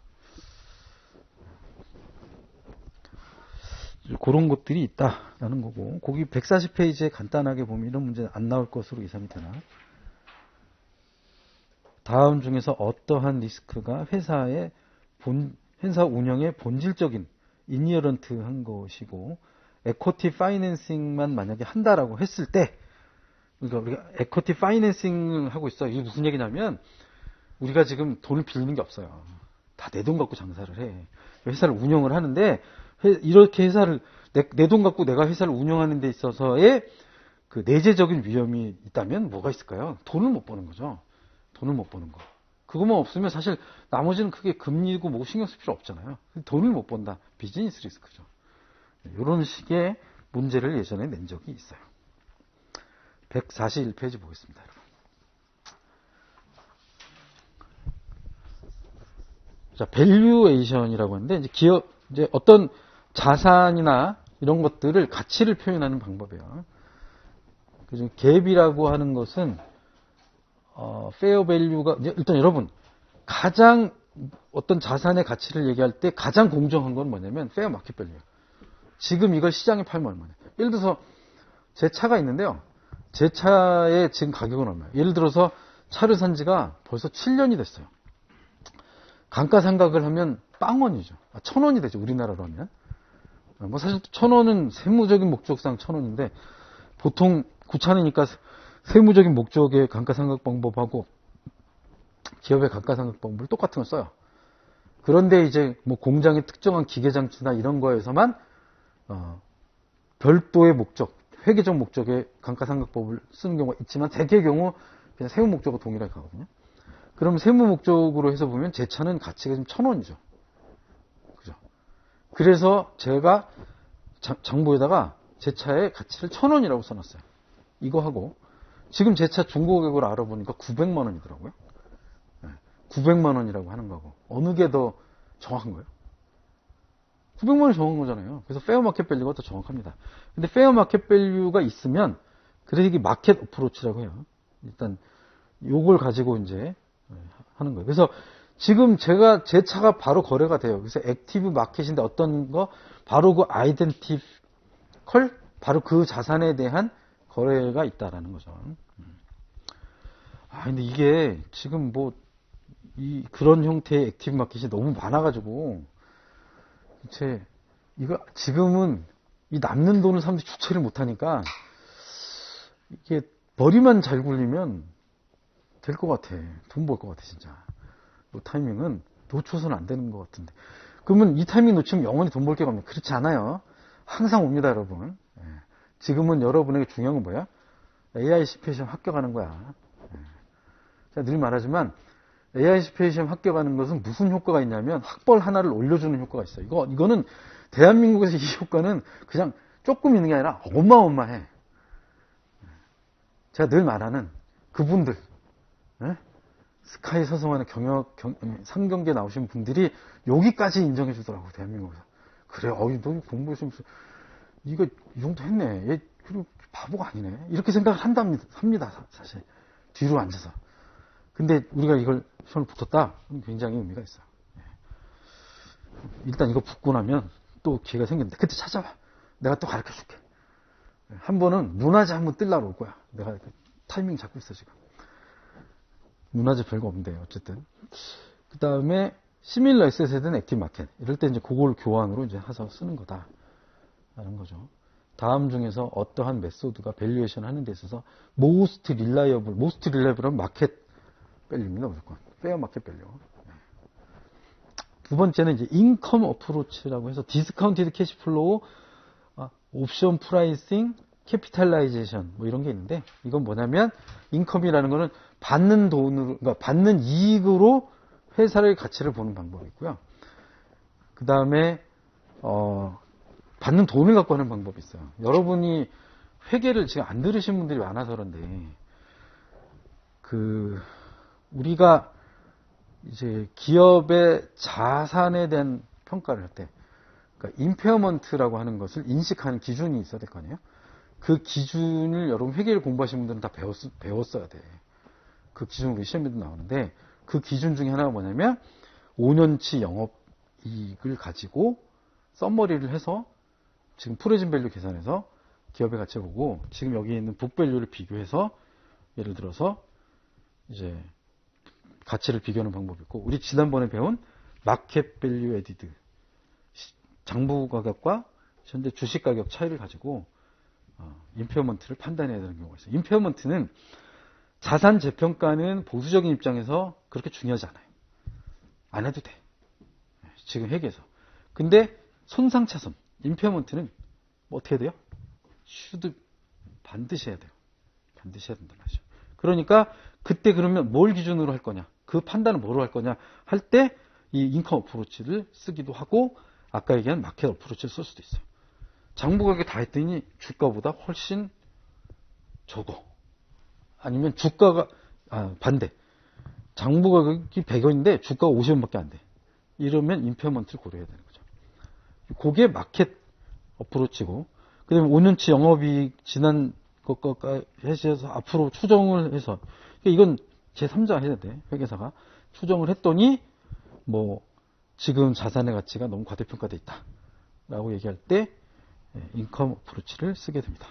그런 것들이 있다라는 거고, 거기 140페이지에 간단하게 보면 이런 문제는 안 나올 것으로 예상이 되나. 다음 중에서 어떠한 리스크가 회사 운영의 본질적인 이니어런트한 것이고, 에쿼티 파이낸싱만 만약에 한다라고 했을 때, 그러니까 우리가 에쿼티 파이낸싱을 하고 있어. 이게 무슨 얘기냐면 우리가 지금 돈을 빌리는 게 없어요. 다 내 돈 갖고 장사를 해. 회사를 운영을 하는데 이렇게 회사를 내 돈 갖고 내가 회사를 운영하는 데 있어서의 그 내재적인 위험이 있다면 뭐가 있을까요? 돈을 못 버는 거죠. 돈을 못 버는 거. 그것만 없으면 사실 나머지는 크게 금리고 뭐 신경 쓸 필요 없잖아요. 돈을 못 번다. 비즈니스 리스크죠. 이런 식의 문제를 예전에 낸 적이 있어요. 141페이지 보겠습니다, 여러분. 자, 밸류에이션이라고 하는데 이제 어떤 자산이나 이런 것들을 가치를 표현하는 방법이에요. 그래서 갭이라고 하는 것은 페어 밸류가 일단 여러분 가장 어떤 자산의 가치를 얘기할 때 가장 공정한 건 뭐냐면 페어 마켓 밸류예요. 지금 이걸 시장에 팔면 얼마냐. 예를 들어서 제 차가 있는데요. 제 차의 지금 가격은 얼마예요? 예를 들어서 차를 산 지가 벌써 7년이 됐어요. 감가상각을 하면 빵원이죠. 1,000원이 되죠. 우리나라로 하면. 뭐 사실 1,000원은 세무적인 목적상 1,000원인데 보통 구차니까 세무적인 목적의 감가상각 방법하고 기업의 감가상각 방법을 똑같은 걸 써요. 그런데 이제 뭐 공장의 특정한 기계장치나 이런 거에서만 별도의 목적, 회계적 목적의 감가상각법을 쓰는 경우가 있지만 대개의 경우 그냥 세무 목적과 동일하게 가거든요. 그럼 세무 목적으로 해서 보면 제 차는 가치가 지금 1,000원이죠. 그죠? 그래서 제가 장부에다가 제 차의 가치를 1,000원이라고 써놨어요. 이거 하고 지금 제 차 중고가격으로 알아보니까 900만 원이더라고요. 900만 원이라고 하는 거고 어느 게 더 정확한 거예요? 900만 원이 정확한 거잖아요. 그래서 페어 마켓 밸류가 더 정확합니다. 근데 페어 마켓 밸류가 있으면 그래서 이게 마켓 어프로치라고 해요. 일단 요걸 가지고 이제 하는 거예요. 그래서 지금 제 차가 바로 거래가 돼요. 그래서 액티브 마켓인데 어떤 거 바로 그 아이덴티컬 바로 그 자산에 대한 거래가 있다라는 거죠. 근데 이게 지금 뭐 그런 형태의 액티브 마켓이 너무 많아가지고 이거 지금은 이 남는 돈을 사람들이 주체를 못하니까 이게 머리만 잘 굴리면 될 것 같아. 돈 벌 것 같아 진짜. 이 타이밍은 놓쳐서는 안 되는 것 같은데. 그러면 이 타이밍 놓치면 영원히 돈 벌 게 없네. 그렇지 않아요. 항상 옵니다, 여러분. 지금은 여러분에게 중요한 건 뭐야? AICPA 시험 합격하는 거야. 제가 늘 말하지만 AICPA 시험 합격하는 것은 무슨 효과가 있냐면 학벌 하나를 올려주는 효과가 있어요. 이거는 대한민국에서 이 효과는 그냥 조금 있는 게 아니라 어마어마해. 제가 늘 말하는 그분들, 스카이 서성하는 상경계 나오신 분들이 여기까지 인정해 주더라고요, 대한민국에서. 그래, 너 공부했으면 이거 이 정도 했네. 얘 그리고 바보가 아니네. 이렇게 생각을 합니다, 사실. 뒤로 앉아서. 근데 우리가 이걸 시험을 붙었다? 그럼 굉장히 의미가 있어요. 일단 이거 붙고 나면 또 기회가 생겼는데 그때 찾아와. 내가 또 가르쳐 줄게. 한 번은 문화재 한번 뜰라고 올 거야. 내가 타이밍 잡고 있어 지금. 문화재 별거 없는데 어쨌든. 그 다음에 시밀러 에셋에든 액티브 마켓. 이럴 때 이제 그걸 교환으로 이제 해서 쓰는 거다. 라는 거죠. 다음 중에서 어떠한 메소드가 밸류에이션 하는 데 있어서 most reliable은 마켓 밸류입니다. 무조건. 페어 마켓 밸류. 두 번째는 이제 인컴 어프로치라고 해서 디스카운티드 캐시플로우 옵션 프라이싱, 캐피탈라이제이션 뭐 이런 게 있는데 이건 뭐냐면 인컴이라는 거는 받는 돈으로 그러니까 받는 이익으로 회사의 가치를 보는 방법이 있고요. 그 다음에 받는 돈을 갖고 하는 방법이 있어요. 여러분이 회계를 지금 안 들으신 분들이 많아서 그런데 우리가 이제 기업의 자산에 대한 평가를 할 때 그러니까 임페어먼트라고 하는 것을 인식하는 기준이 있어야 될 거 아니에요? 그 기준을 여러분 회계를 공부하신 분들은 다 배웠어야 돼. 그 기준으로 우리 시험에도 나오는데 그 기준 중에 하나가 뭐냐면 5년치 영업이익을 가지고 썸머리를 해서 지금 프레젠 밸류 계산해서 기업의 가치를 보고 지금 여기 있는 북밸류를 비교해서 예를 들어서 이제 가치를 비교하는 방법이 있고 우리 지난번에 배운 마켓 밸류 에디드 장부 가격과 현재 주식 가격 차이를 가지고 임페어먼트를 판단해야 되는 경우가 있어요. 임페어먼트는 자산 재평가는 보수적인 입장에서 그렇게 중요하지 않아요. 안 해도 돼. 지금 회계에서. 근데 손상차손, 임페어먼트는 뭐 어떻게 해야 돼요? 반드시 해야 돼요. 반드시 해야 된단 말이죠. 그러니까 그때 그러면 뭘 기준으로 할 거냐? 그 판단을 뭐로 할 거냐? 할 때 이 인컴 어프로치를 쓰기도 하고 아까 얘기한 마켓 어프로치를 쓸 수도 있어요. 장부 가격 다 했더니 주가보다 훨씬 적어. 아니면 주가가 반대. 장부 가격이 100원인데 주가가 50원밖에 안 돼. 이러면 임페어먼트를 고려해야 되는 거죠. 그게 마켓 어프로치고 그다음에 5년치 영업이익 지난 것과 해서 앞으로 추정을 해서 이건 제3자 해야 돼. 회계사가 추정을 했더니 뭐 지금 자산의 가치가 너무 과대평가돼 있다. 라고 얘기할 때 인컴 어프로치를 쓰게 됩니다.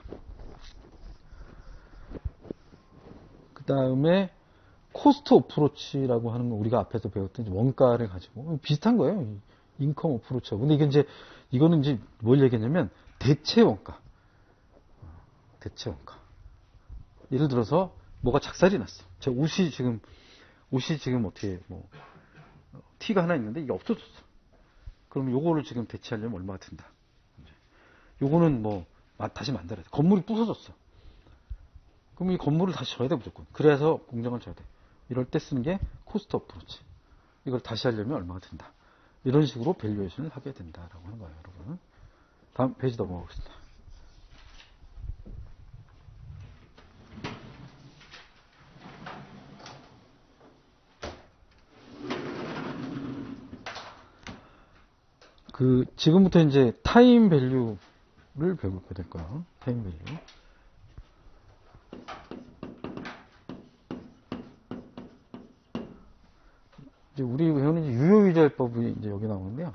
그 다음에 코스트 어프로치라고 하는 거 우리가 앞에서 배웠던 원가를 가지고 비슷한 거예요. 인컴 어프로치하고. 근데 이거는 이제 뭘 얘기했냐면 대체 원가. 대체 원가. 예를 들어서 뭐가 작살이 났어. 제 옷이 지금 어떻게 티가 하나 있는데 이게 없어졌어. 그럼 요거를 지금 대체하려면 얼마가 든다. 요거는 다시 만들어야 돼. 건물이 부서졌어. 그럼 이 건물을 다시 져야 돼 무조건. 그래서 공정을 줘야 돼. 이럴 때 쓰는 게 코스트 어프로치. 이걸 다시 하려면 얼마가 든다. 이런 식으로 밸류에이션을 하게 된다라고 하는 거예요, 여러분. 다음 페이지 넘어가겠습니다. 지금부터 이제 타임 밸류를 배우게 될 거예요. 타임 밸류. 이제 우리 배우는 유효유지법이 이제 여기 나오는데요.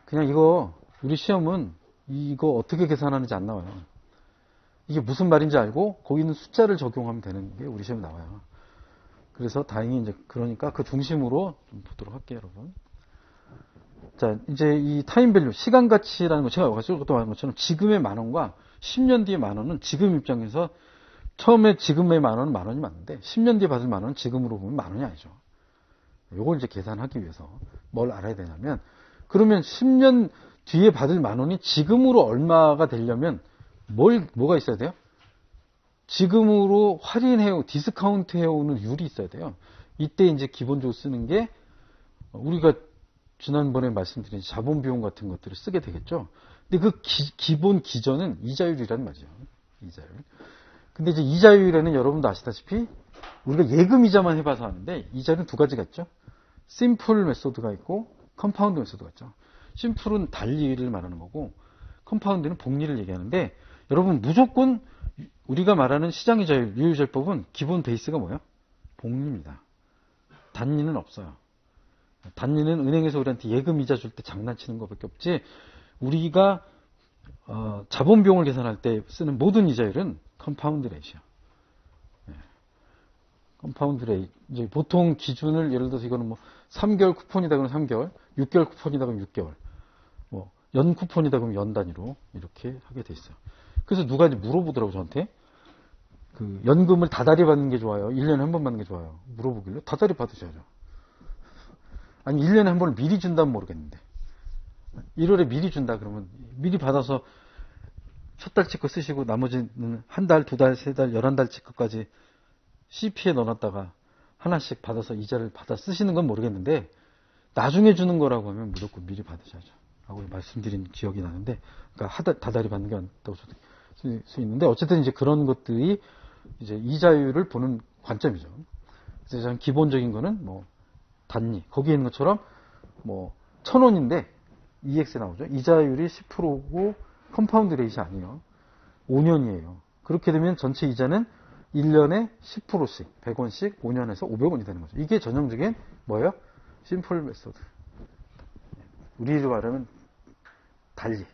그냥 이거, 우리 시험은 이거 어떻게 계산하는지 안 나와요. 이게 무슨 말인지 알고, 거기 있는 숫자를 적용하면 되는 게 우리 시험에 나와요. 그래서 다행히 이제, 그러니까 그 중심으로 좀 보도록 할게요, 여러분. 자, 이제 이 타임 밸류, 시간 가치라는 거, 제가 아까 말한 것처럼 지금의 10,000원과 10년 뒤의 10,000원은 지금 입장에서 처음에 지금의 10,000원은 10,000원이 맞는데 10년 뒤에 받을 10,000원은 지금으로 보면 10,000원이 아니죠. 요걸 이제 계산하기 위해서 뭘 알아야 되냐면 그러면 10년 뒤에 받을 10,000원이 지금으로 얼마가 되려면 뭐가 있어야 돼요? 지금으로 디스카운트 해오는 율이 있어야 돼요. 이때 이제 기본적으로 쓰는 게 우리가 지난번에 말씀드린 자본 비용 같은 것들을 쓰게 되겠죠. 근데 그 기본 기전은 이자율이란 말이죠. 이자율. 근데 이제 이자율에는 여러분도 아시다시피 우리가 예금 이자만 해봐서 아는데 이자율은 두 가지가 있죠. 심플 메소드가 있고 컴파운드 메소드가 있죠. 심플은 달리를 말하는 거고 컴파운드는 복리를 얘기하는데 여러분 무조건 우리가 말하는 시장 이자율, 유효이자율법은 기본 베이스가 뭐예요? 복리입니다. 단리는 없어요. 단리는 은행에서 우리한테 예금 이자 줄 때 장난치는 것밖에 없지 우리가 자본 비용을 계산할 때 쓰는 모든 이자율은 컴파운드 레이시요. 컴파운드 레이. 이제 보통 기준을 예를 들어서 이거는 3개월 쿠폰이다 그러면 3개월, 6개월 쿠폰이다 그러면 6개월, 연 쿠폰이다 그러면 연 단위로 이렇게 하게 돼 있어요. 그래서 누가 이제 물어보더라고 저한테 연금을 다달이 받는 게 좋아요? 1년에 한 번 받는 게 좋아요? 물어보길래 다달이 받으셔야죠. 아니 1년에 한 번을 미리 준다면 모르겠는데 1월에 미리 준다 그러면 미리 받아서 첫 달치 거 쓰시고 나머지는 한 달, 두 달, 세 달, 11달치 거까지 CP에 넣어놨다가 하나씩 받아서 이자를 받아 쓰시는 건 모르겠는데 나중에 주는 거라고 하면 무조건 미리 받으셔야죠. 라고 말씀드린 기억이 나는데, 그러니까 다달이 받는 게 아니다고 쓸 수 있는데, 어쨌든 이제 그런 것들이 이제 이자율을 보는 관점이죠. 그래서 가장 기본적인 거는 뭐 단위, 거기에 있는 것처럼 뭐 1,000원인데 EX에 나오죠. 이자율이 10%고 컴파운드 레이트 아니에요. 5년이에요. 그렇게 되면 전체 이자는 1년에 10%씩, 100원씩 5년에서 500원이 되는 거죠. 이게 전형적인 뭐예요? 심플 메소드. 우리로 말하면 달리.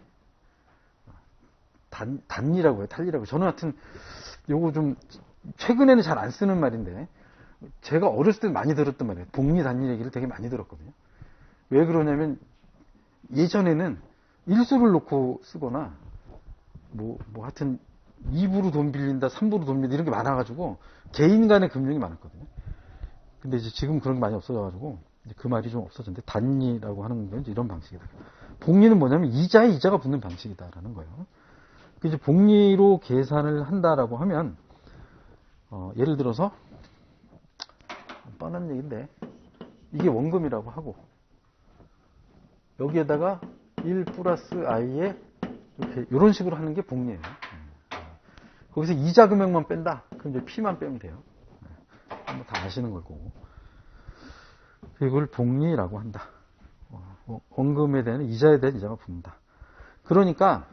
단리라고 해요. 달리라고. 저는 하여튼 요거 좀 최근에는 잘 안 쓰는 말인데 제가 어렸을 때 많이 들었던 말이에요. 복리 단리 얘기를 되게 많이 들었거든요. 왜 그러냐면 예전에는 일수를 놓고 쓰거나 뭐 하여튼 2부로 돈 빌린다, 3부로 돈 빌린다 이런 게 많아가지고 개인 간의 금융이 많았거든요. 근데 이제 지금 그런 게 많이 없어져가지고 그 말이 좀 없어졌는데 단리라고 하는 건 이런 방식이다. 복리는 뭐냐면 이자에 이자가 붙는 방식이다라는 거예요. 이제 복리로 계산을 한다라고 하면 예를 들어서 뻔한 얘기인데 이게 원금이라고 하고 여기에다가 1 플러스 i에 이렇게 이런 식으로 하는 게 복리예요. 거기서 이자 금액만 뺀다. 그럼 이제 P만 빼면 돼요. 뭐 다 아시는 거고. 이걸 복리라고 한다. 원금에 대한 이자에 대한 이자가 붙는다. 그러니까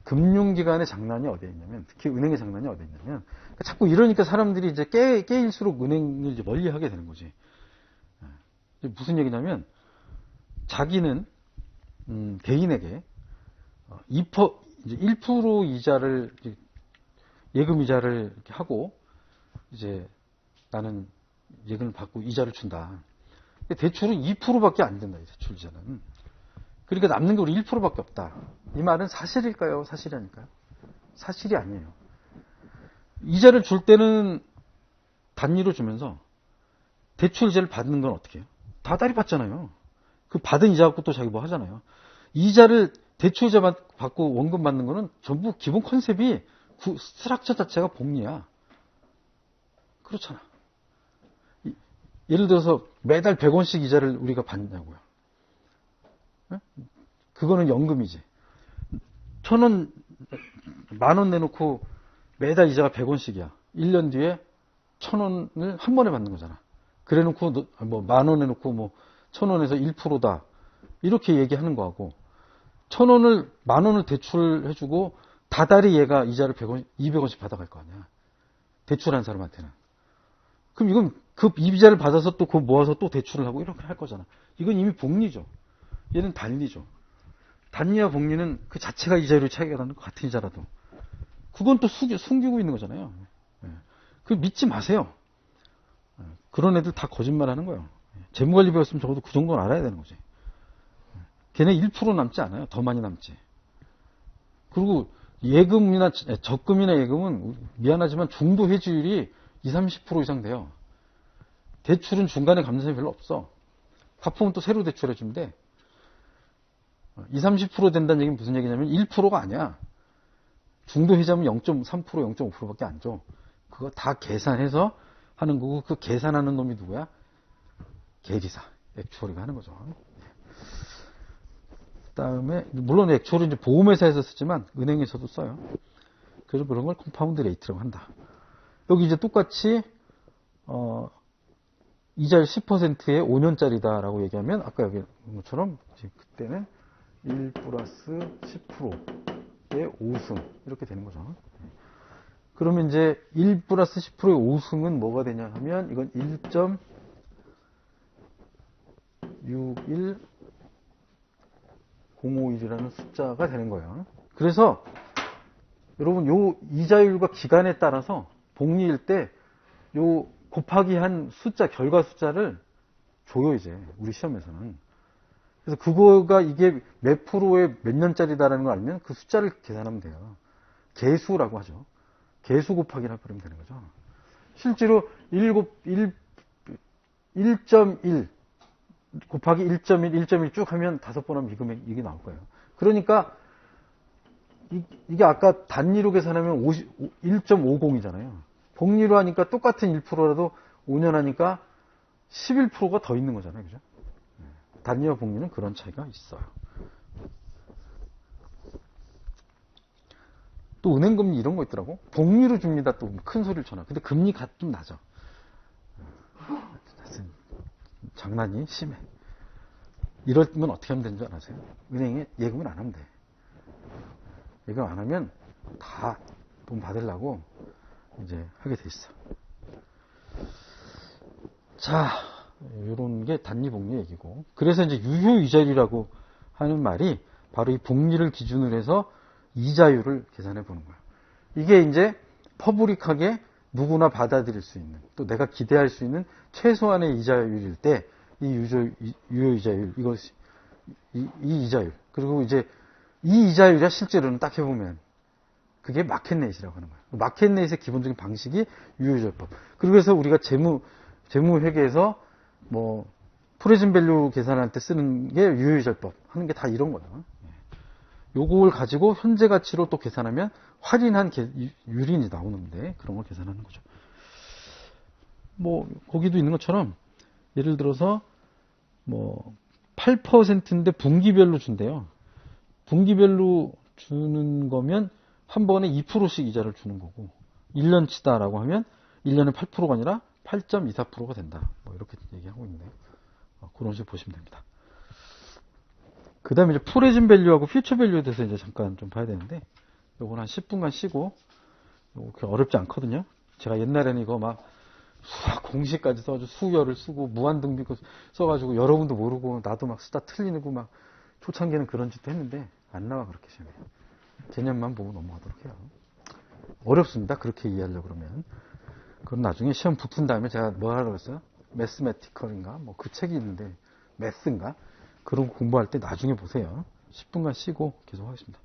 금융기관의 장난이 어디에 있냐면, 특히 은행의 장난이 어디에 있냐면, 자꾸 이러니까 사람들이 이제 깨일수록 은행을 이제 멀리 하게 되는 거지. 무슨 얘기냐면, 자기는, 개인에게, 1% 이자를, 예금 이자를 이렇게 하고, 이제 나는 예금을 받고 이자를 준다. 대출은 2%밖에 안 된다, 이 대출 이자는. 그러니까 남는 게 우리 1%밖에 없다. 이 말은 사실일까요? 사실이 아닐까요? 사실이 아니에요. 이자를 줄 때는 단위로 주면서 대출 이자를 받는 건 어떻게 해요? 다달이 받잖아요. 그 받은 이자 갖고 또 자기 뭐 하잖아요. 이자를 대출 이자 받고 원금 받는 거는 전부 기본 컨셉이 스트럭처 자체가 복리야. 그렇잖아. 예를 들어서 매달 100원씩 이자를 우리가 받냐고요. 그거는 연금이지. 1,000원, 10,000원 내놓고 매달 이자가 100원씩이야. 1년 뒤에 1,000원을 한 번에 받는 거잖아. 그래 놓고 뭐 10,000원 내놓고 뭐 1,000원에서 1%다. 이렇게 얘기하는 거하고 1,000원을 10,000원을 대출해주고 다달이 얘가 이자를 100원, 200원씩 받아갈 거 아니야. 대출한 사람한테는. 그럼 이건 그 이자를 받아서 또 그거 모아서 또 대출을 하고 이렇게 할 거잖아. 이건 이미 복리죠. 얘는 단리죠. 단리와 복리는 그 자체가 이자율이 차이가 나는 것 같은 이자라도. 그건 또 숨기고 있는 거잖아요. 그 믿지 마세요. 그런 애들 다 거짓말 하는 거예요. 재무관리 배웠으면 적어도 그 정도는 알아야 되는 거지. 걔네 1% 남지 않아요. 더 많이 남지. 그리고 예금이나 적금이나 예금은 미안하지만 중도 해지율이 20, 30% 이상 돼요. 대출은 중간에 감산이 별로 없어. 화품은 또 새로 대출해주는데 20, 30% 된다는 얘기는 무슨 얘기냐면 1%가 아니야. 중도 해지하면 0.3%, 0.5%밖에 안 줘. 그거 다 계산해서 하는 거고 그 계산하는 놈이 누구야? 계리사, 액추어리가 하는 거죠. 그다음에 물론 액추어리 이제 보험회사에서 쓰지만 은행에서도 써요. 그래서 그런 걸 컴파운드 레이트라고 한다. 여기 이제 똑같이 이자율 10%에 5년짜리다라고 얘기하면 아까 여기 것처럼 그때는 1 플러스 10%의 5승 이렇게 되는 거죠. 그러면 이제 1 플러스 10%의 5승은 뭐가 되냐 하면 이건 1.61051이라는 숫자가 되는 거예요. 그래서 여러분 요 이자율과 기간에 따라서 복리일 때 요 곱하기 한 숫자 결과 숫자를 줘요 이제 우리 시험에서는. 그래서 그거가 이게 몇 프로의 몇 년짜리다라는 걸 알면 그 숫자를 계산하면 돼요. 개수라고 하죠. 개수 곱하기를 해버리면 되는 거죠. 실제로 1.1 곱하기 1.1, 1.1 쭉 하면 5번 하면 이게 나올 거예요. 그러니까 이게 아까 단위로 계산하면 1.50이잖아요. 복리로 하니까 똑같은 1%라도 5년 하니까 11%가 더 있는 거잖아요. 그죠? 단위와 복리는 그런 차이가 있어요. 또 은행금리 이런 거 있더라고. 복리로 줍니다. 또 큰 소리를 쳐놔. 근데 금리가 좀 낮아. 장난이 심해. 이러면 어떻게 하면 되는 줄 아세요? 은행에 예금을 안 하면 돼. 예금 안 하면 다 돈 받으려고 이제 하게 돼 있어. 자, 이런 게 단위 복리 얘기고. 그래서 이제 유효이자율이라고 하는 말이 바로 이 복리를 기준으로 해서 이자율을 계산해 보는 거예요. 이게 이제 퍼블릭하게 누구나 받아들일 수 있는, 또 내가 기대할 수 있는 최소한의 이자율일 때 이 유효이자율, 이것이 이 이자율, 그리고 이제 이 이자율이 실제로는 딱 해보면 그게 마켓레이트라고 하는 거예요. 마켓레이트의 기본적인 방식이 유효이자율법. 그리고 해서 우리가 재무회계에서 뭐 프레젠트 밸류 계산할 때 쓰는 게 유효이자율법 하는 게 다 이런 거예요. 요걸 가지고 현재 가치로 또 계산하면 할인한 율이 나오는데 그런 걸 계산하는 거죠. 뭐 거기도 있는 것처럼 예를 들어서 뭐 8%인데 분기별로 준대요. 분기별로 주는 거면 한 번에 2%씩 이자를 주는 거고 1년치다라고 하면 1년에 8%가 아니라 8.24%가 된다. 뭐 이렇게 얘기하고 있네요. 그런 식으로 보시면 됩니다. 그 다음에 이제 프레젠트 밸류하고 퓨처 밸류에 대해서 이제 잠깐 좀 봐야 되는데 요건 한 10분간 쉬고 요거 어렵지 않거든요. 제가 옛날에는 이거 막 수학 공식까지 써가지고 수열을 쓰고 무한등비 써가지고 여러분도 모르고 나도 막 쓰다 틀리고 막 초창기에는 그런 짓도 했는데 안 나와 그렇게 시험에. 개념만 보고 넘어가도록 해요. 어렵습니다. 그렇게 이해하려고 그러면. 그럼 나중에 시험 붙은 다음에 제가 뭐 하라고 했어요? 매스매티컬인가? 뭐 그 책이 있는데 매스인가? 그런 거 공부할 때 나중에 보세요. 10분간 쉬고 계속 하겠습니다.